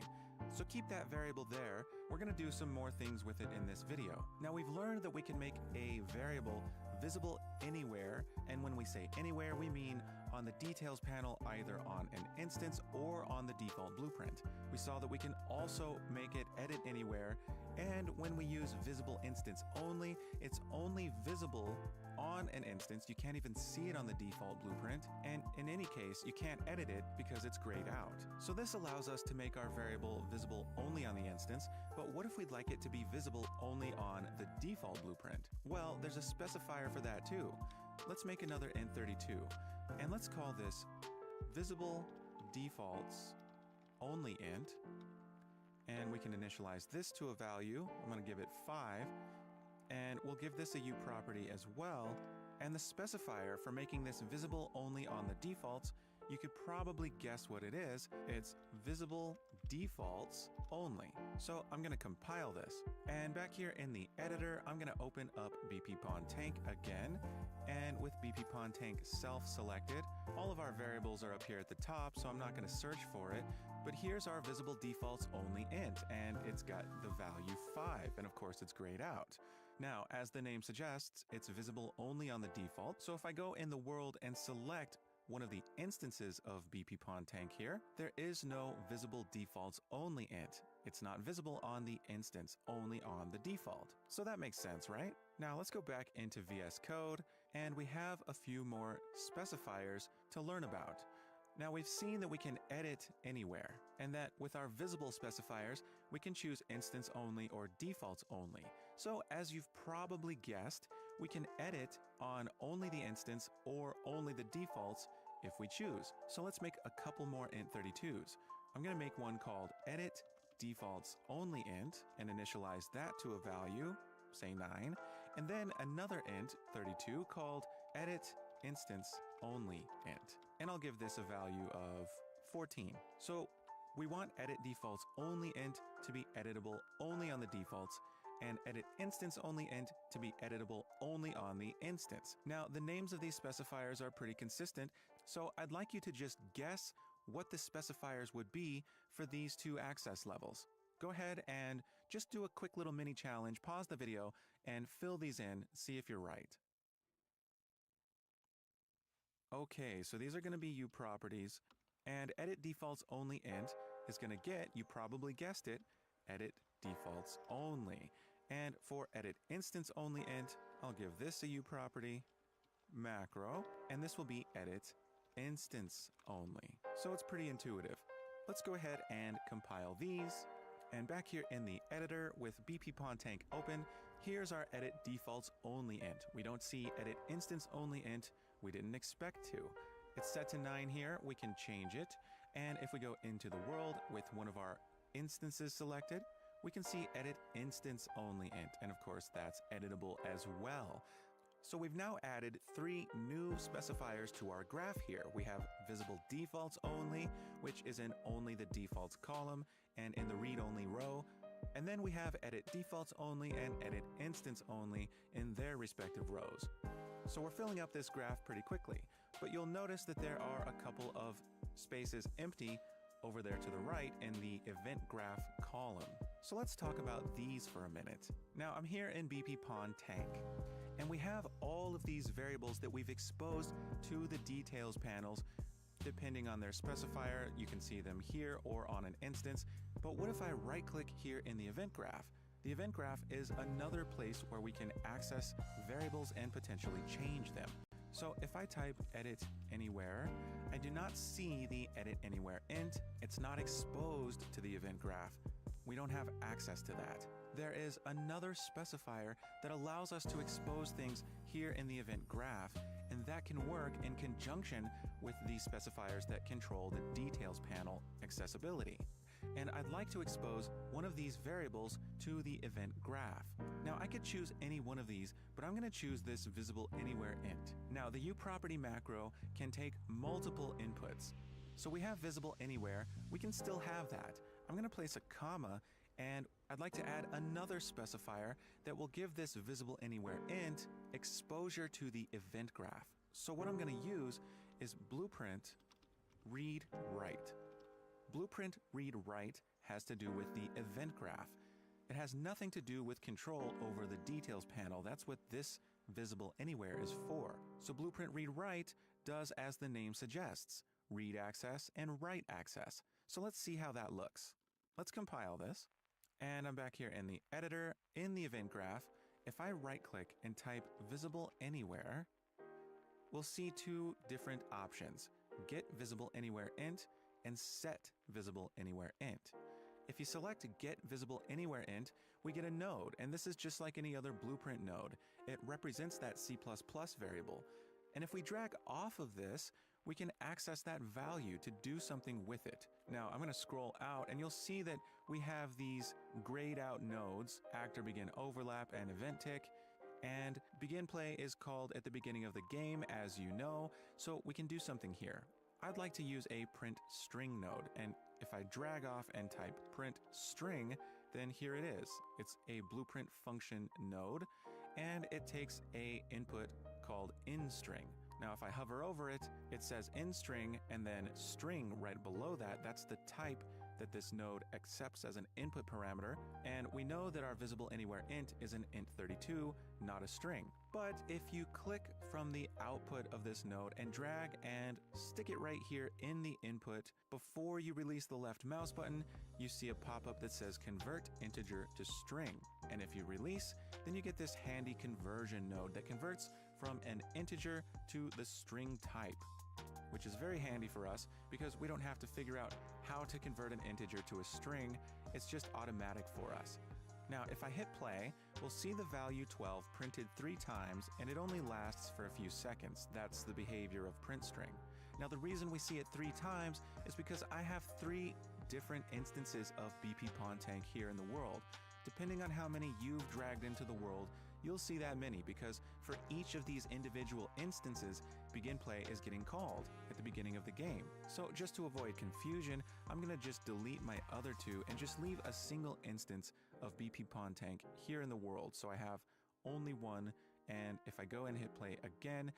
So keep that variable there. We're going to do some more things with it in this video. Now we've learned that we can make a variable visible anywhere, and when we say anywhere, we mean on the details panel, either on an instance or on the default blueprint. We saw that we can also make it edit anywhere, and when we use visible instance only, it's only visible on an instance. You can't even see it on the default blueprint, and in any case, you can't edit it because it's grayed out. So this allows us to make our variable visible only on the instance, but what if we'd like it to be visible only on the default blueprint? Well, there's a specifier for that too. Let's make another int32, and let's call this visible defaults only int, and we can initialize this to a value. I'm going to give it 5, and we'll give this a uProperty as well. And the specifier for making this visible only on the defaults, you could probably guess what it is. It's visible defaults only. So I'm going to compile this. And back here in the editor, I'm going to open up bppawntank again. And with bppawntank self-selected, all of our variables are up here at the top, so I'm not going to search for it. But here's our visible defaults only int, and it's got the value 5, and of course it's grayed out. Now, as the name suggests, it's visible only on the default, so if I go in the world and select one of the instances of BP Pawn Tank here, there is no visible defaults only int. It's not visible on the instance, only on the default. So that makes sense, right? Now let's go back into VS Code, and we have a few more specifiers to learn about. Now we've seen that we can edit anywhere, and that with our visible specifiers, we can choose instance only or defaults only. So as you've probably guessed, we can edit on only the instance or only the defaults if we choose. So let's make a couple more int32s. I'm going to make one called edit defaults only int and initialize that to a value, say 9, and then another int 32 called edit instance only int. And I'll give this a value of 14. So we want edit defaults only int to be editable only on the defaults, and edit instance only int to be editable only on the instance. Now, the names of these specifiers are pretty consistent, so I'd like you to just guess what the specifiers would be for these two access levels. Go ahead and just do a quick little mini challenge, pause the video, and fill these in, see if you're right. Okay, so these are going to be uProperties, and edit defaults only int is going to get, you probably guessed it, edit defaults only. And for edit instance only int, I'll give this a uProperty, macro, and this will be edit instance only. So it's pretty intuitive. Let's go ahead and compile these. And back here in the editor with BP Pawn Tank open, here's our edit defaults only int. We don't see edit instance only int. We didn't expect to. It's set to 9 here. We can change it. And if we go into the world with one of our instances selected, we can see edit instance only int. And of course, that's editable as well. So we've now added 3 new specifiers to our graph here. We have visible defaults only, which is in only the defaults column and in the read-only row. And then we have edit defaults only and edit instance only in their respective rows. So we're filling up this graph pretty quickly, but you'll notice that there are a couple of spaces empty over there to the right in the event graph column. So let's talk about these for a minute. Now I'm here in BP Pawn Tank, and we have all of these variables that we've exposed to the details panels. Depending on their specifier, you can see them here or on an instance. But what if I right-click here in the event graph? The event graph is another place where we can access variables and potentially change them. So if I type edit anywhere, I do not see the edit anywhere int. It's not exposed to the event graph. We don't have access to that. There is another specifier that allows us to expose things here in the event graph, and that can work in conjunction with the specifiers that control the details panel accessibility. And I'd like to expose one of these variables to the event graph. Now I could choose any one of these, but I'm going to choose this visible anywhere int. Now the uProperty macro can take multiple inputs. So we have visible anywhere, we can still have that. I'm going to place a comma, and I'd like to add another specifier that will give this visible anywhere int exposure to the event graph. So what I'm going to use is blueprint read write. Blueprint read write has to do with the event graph. It has nothing to do with control over the details panel. That's what this visible anywhere is for. So blueprint read write does as the name suggests, read access and write access. So let's see how that looks. Let's compile this. And I'm back here in the editor. In the event graph, if I right-click and type visible anywhere, we'll see 2 different options: get visible anywhere int and set visible anywhere int. If you select get visible anywhere int, we get a node, and this is just like any other blueprint node. It represents that C++ variable. And if we drag off of this, we can access that value to do something with it. Now I'm going to scroll out, and you'll see that we have these grayed out nodes, actor begin overlap and event tick, and begin play is called at the beginning of the game, as you know, so we can do something here. I'd like to use a print string node, and if I drag off and type print string, then here it is. It's a blueprint function node, and it takes a input called inString. Now, if I hover over it, it says in string and then string right below that. That's the type that this node accepts as an input parameter, and we know that our visible anywhere int is an int32, not a string. But if you click from the output of this node and drag and stick it right here in the input, before you release the left mouse button, you see a pop-up that says convert integer to string. And if you release, then you get this handy conversion node that converts from an integer to the string type, which is very handy for us because we don't have to figure out how to convert an integer to a string. It's just automatic for us. Now, if I hit play, we'll see the value 12 printed 3 times, and it only lasts for a few seconds. That's the behavior of print string. Now, the reason we see it 3 times is because I have 3 different instances of BP Pawn Tank here in the world. Depending on how many you've dragged into the world, you'll see that many, because for each of these individual instances, begin play is getting called at the beginning of the game. So just to avoid confusion, I'm going to just delete my other 2 and just leave a single instance of BP Pawn Tank here in the world. So I have only 1, and if I go and hit play again,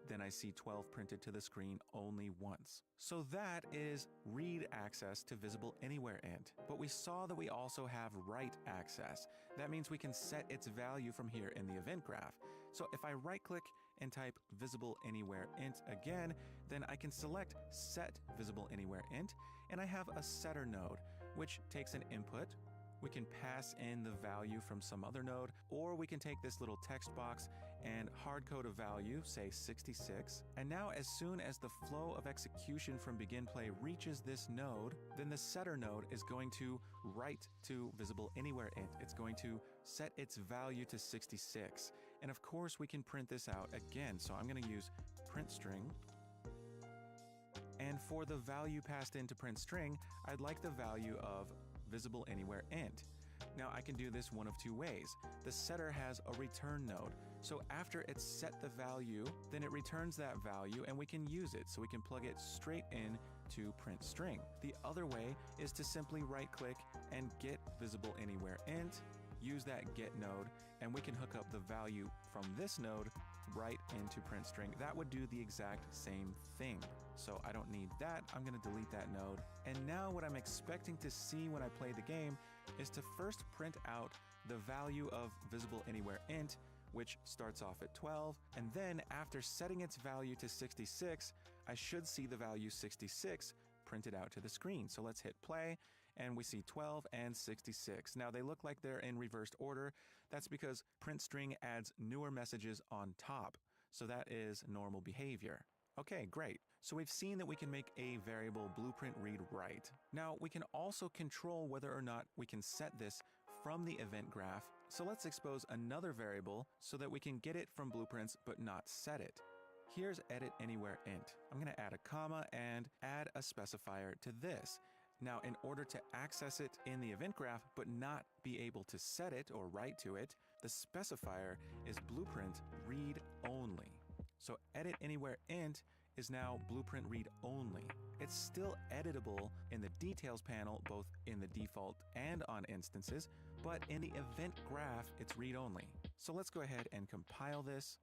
then I see 12 printed to the screen only once. So that is read access to visible anywhere int. But we saw that we also have write access. That means we can set its value from here in the event graph. So if I right click and type visible anywhere int again, then I can select set visible anywhere int, and I have a setter node, which takes an input. We can pass in the value from some other node, or we can take this little text box and hard code a value, say 66. And now as soon as the flow of execution from begin play reaches this node, then the setter node is going to write to visible anywhere int. It's going to set its value to 66. And of course we can print this out again. So I'm going to use print string. And for the value passed into print string, I'd like the value of visible anywhere int. Now I can do this one of 2 ways. The setter has a return node. So after it's set the value, then it returns that value and we can use it. So we can plug it straight in to print string. The other way is to simply right click and get visible anywhere int, use that get node, and we can hook up the value from this node right into print string. That would do the exact same thing. So I don't need that. I'm going to delete that node. And now what I'm expecting to see when I play the game is to first print out the value of visible anywhere int, which starts off at 12. And then after setting its value to 66, I should see the value 66 printed out to the screen. So let's hit play, and we see 12 and 66. Now they look like they're in reversed order. That's because print string adds newer messages on top. So that is normal behavior. Okay, great. So we've seen that we can make a variable blueprint read write. Now we can also control whether or not we can set this from the event graph. So let's expose another variable so that we can get it from blueprints but not set it. Here's edit anywhere int. I'm going to add a comma and add a specifier to this. Now, in order to access it in the event graph but not be able to set it or write to it, the specifier is blueprint read only. So edit anywhere int is now blueprint read only. It's still editable in the details panel, both in the default and on instances, but in the event graph, it's read only. So let's go ahead and compile this.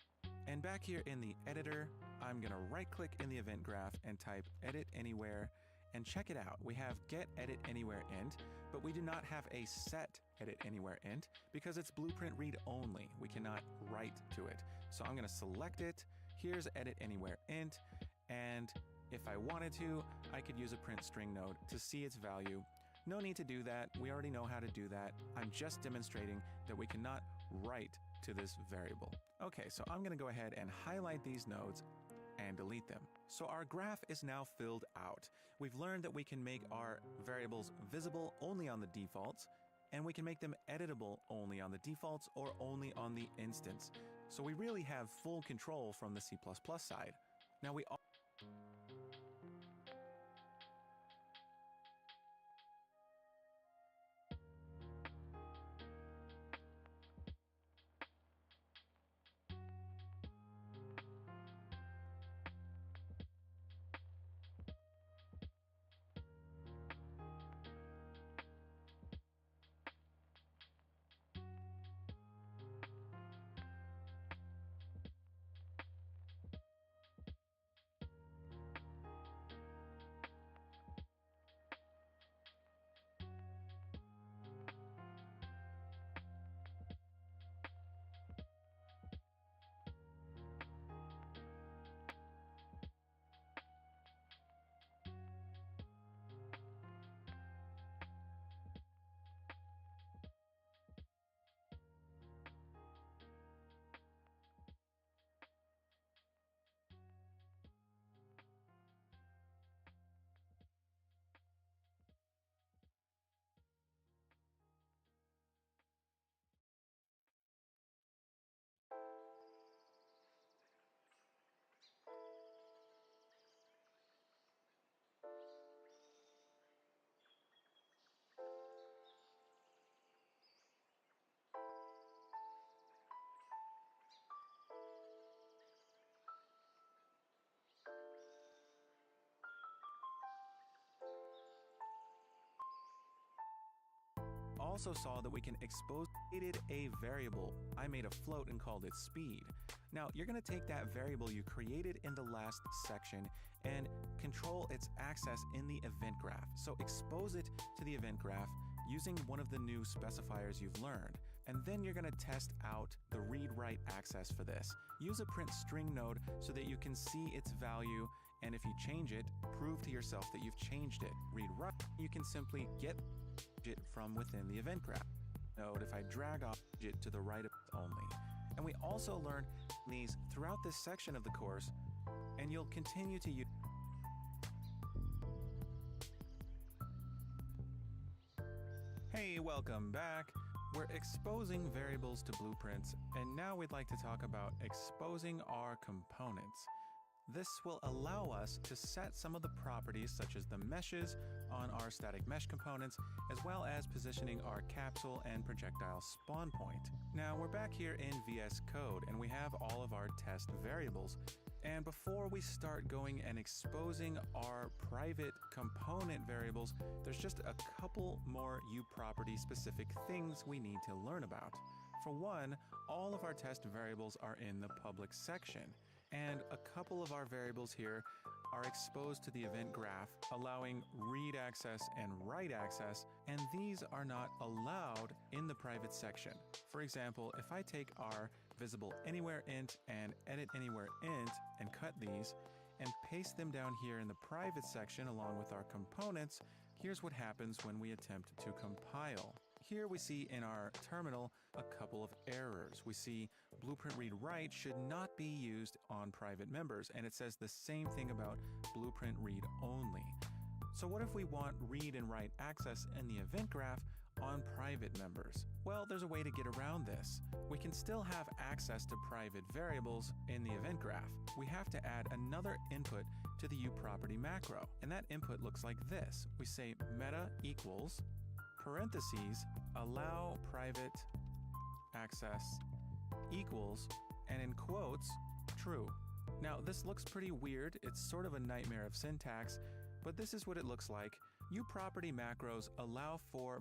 And back here in the editor, I'm going to right click in the event graph and type edit anywhere. And check it out. We have get edit anywhere int, but we do not have a set edit anywhere int because it's blueprint read only. We cannot write to it. So I'm going to select it. Here's edit anywhere int. And if I wanted to, I could use a print string node to see its value. No need to do that. We already know how to do that. I'm just demonstrating that we cannot write to this variable. Okay, so I'm going to go ahead and highlight these nodes and delete them. So our graph is now filled out. We've learned that we can make our variables visible only on the defaults, and we can make them editable only on the defaults or only on the instance. So we really have full control from the C++ side. Now we also saw that we can expose a variable. I made a float and called it speed. Now you're going to take that variable you created in the last section and control its access in the event graph. So expose it to the event graph using one of the new specifiers you've learned. And then you're going to test out the read-write access for this. Use a print string node so that you can see its value, and if you change it, prove to yourself that you've changed it. Read-write, you can simply get it from within the event graph. Note if I drag off it to the right of it only. And we also learned these throughout this section of the course, and you'll continue to use. Hey, welcome back. We're exposing variables to blueprints, and now we'd like to talk about exposing our components. This will allow us to set some of the properties such as the meshes on our static mesh components, as well as positioning our capsule and projectile spawn point. Now we're back here in VS Code and we have all of our test variables. And before we start going and exposing our private component variables, there's just a couple more uProperty specific things we need to learn about. For one, all of our test variables are in the public section. And a couple of our variables here are exposed to the event graph, allowing read access and write access, and these are not allowed in the private section. For example, if I take our visible anywhere int and edit anywhere int and cut these and paste them down here in the private section along with our components, here's what happens when we attempt to compile. Here we see in our terminal a couple of errors. We see blueprint read write should not be used on private members, and it says the same thing about blueprint read only. So what if we want read and write access in the event graph on private members? Well, there's a way to get around this. We can still have access to private variables in the event graph. We have to add another input to the uProperty macro, and that input looks like this. We say meta equals parentheses allow private access equals, and in quotes, true. Now this looks pretty weird. It's sort of a nightmare of syntax, but this is what it looks like. uProperty macros allow for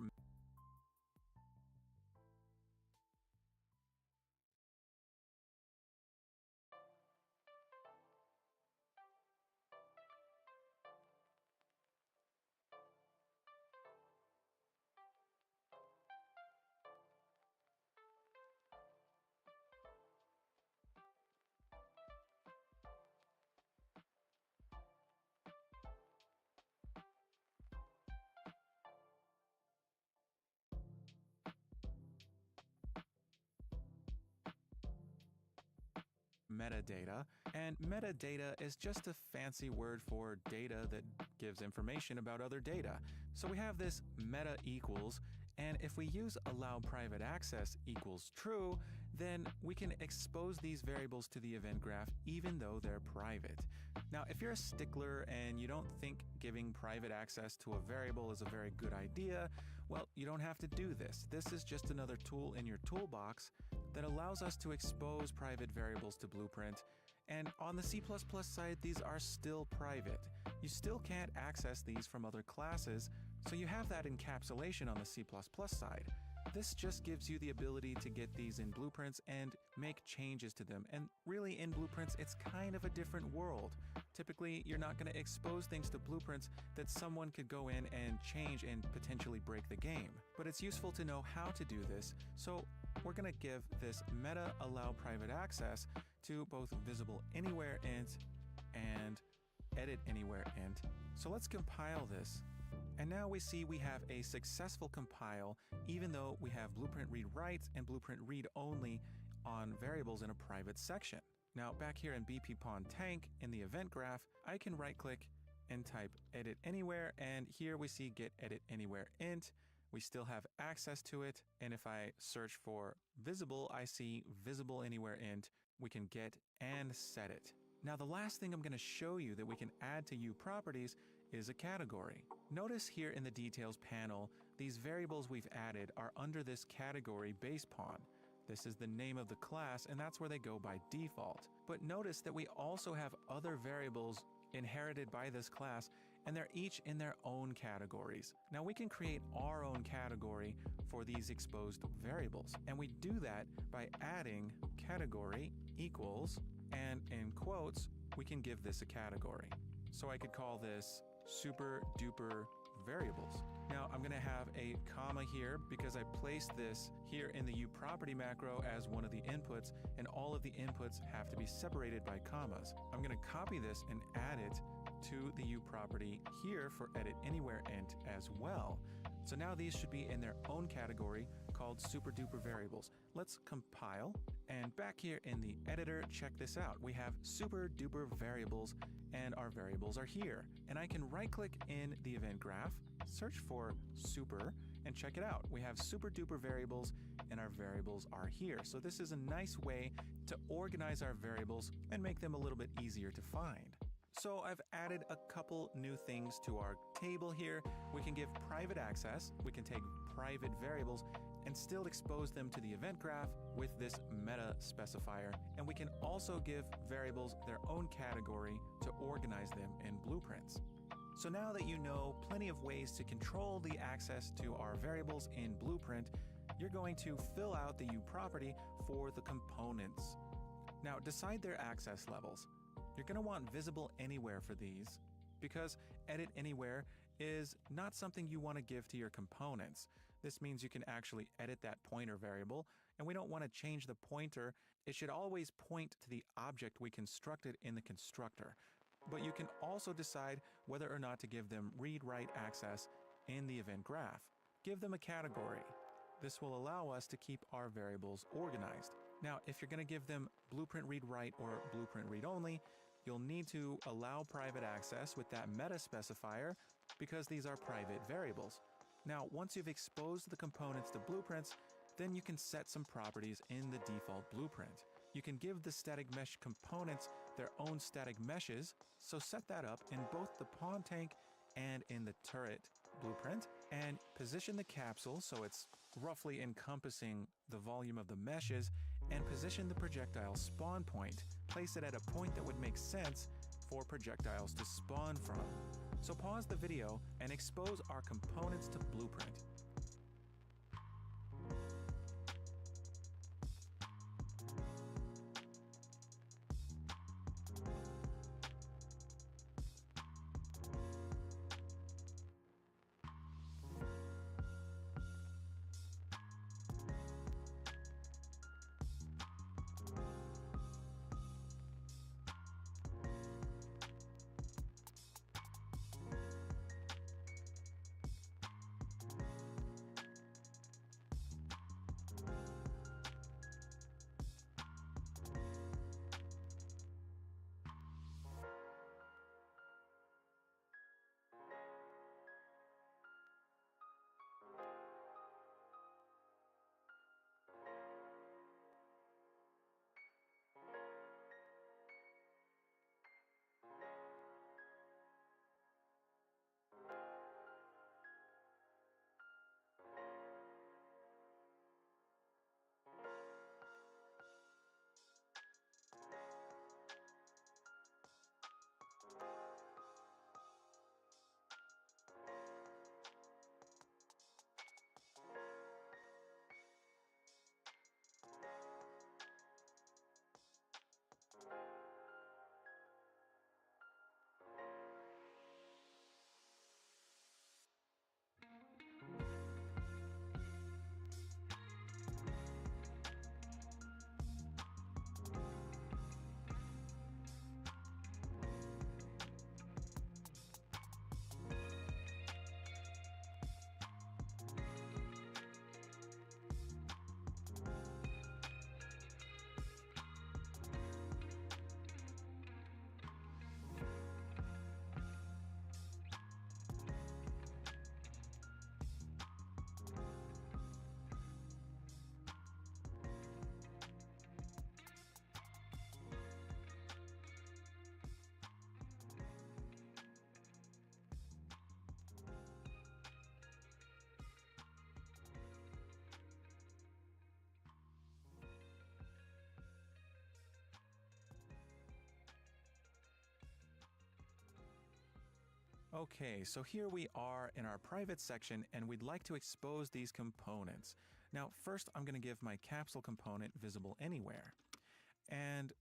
metadata, and metadata is just a fancy word for data that gives information about other data. So we have this meta equals, and if we use allow private access equals true, then we can expose these variables to the event graph even though they're private. Now, if you're a stickler and you don't think giving private access to a variable is a very good idea, well, you don't have to do this. This is just another tool in your toolbox that allows us to expose private variables to Blueprint. And on the C++ side, these are still private. You still can't access these from other classes, so you have that encapsulation on the C++ side. This just gives you the ability to get these in Blueprints and make changes to them. And really, in Blueprints, it's kind of a different world. Typically, you're not going to expose things to Blueprints that someone could go in and change and potentially break the game. But it's useful to know how to do this, so we're going to give this meta allow private access to both visible anywhere int and edit anywhere int. So let's compile this. And now we see we have a successful compile, even though we have blueprint read write and blueprint read only on variables in a private section. Now back here in BP Pawn Tank in the event graph, I can right click and type edit anywhere, and here we see get edit anywhere int. We still have access to it, and if I search for visible, I see visible anywhere int. We can get and set it. Now the last thing I'm going to show you that we can add to uProperties is a category. Notice here in the details panel, these variables we've added are under this category base pawn. This is the name of the class, and that's where they go by default. But notice that we also have other variables inherited by this class, and they're each in their own categories. Now we can create our own category for these exposed variables, and we do that by adding category equals, and in quotes, we can give this a category. So I could call this super duper variables. Now I'm going to have a comma here because I placed this here in the uProperty macro as one of the inputs, and all of the inputs have to be separated by commas. I'm going to copy this and add it to the uProperty here for edit anywhere int as well. So now these should be in their own category called super duper variables. Let's compile, and back here in the editor, check this out. We have super duper variables, and our variables are here. And I can right click in the event graph, search for super, and check it out. We have super duper variables, and our variables are here. So this is a nice way to organize our variables and make them a little bit easier to find. So I've added a couple new things to our table here. We can give private access, we can take private variables and still expose them to the event graph with this meta specifier. And we can also give variables their own category to organize them in blueprints. So now that you know plenty of ways to control the access to our variables in Blueprint, you're going to fill out the uProperty for the components. Now decide their access levels. You're going to want visible anywhere for these, because edit anywhere is not something you want to give to your components. This means you can actually edit that pointer variable, and we don't want to change the pointer. It should always point to the object we constructed in the constructor. But you can also decide whether or not to give them read-write access in the event graph. Give them a category. This will allow us to keep our variables organized. Now, if you're going to give them blueprint read-write or blueprint read-only, you'll need to allow private access with that meta specifier because these are private variables. Now, once you've exposed the components to blueprints, then you can set some properties in the default blueprint. You can give the static mesh components their own static meshes, so set that up in both the pawn tank and in the turret blueprint, and position the capsule so it's roughly encompassing the volume of the meshes, and position the projectile spawn point. Place it at a point that would make sense for projectiles to spawn from. So pause the video and expose our components to Blueprint. Okay, so here we are in our private section, and we'd like to expose these components. Now, first I'm going to give my capsule component visible anywhere. And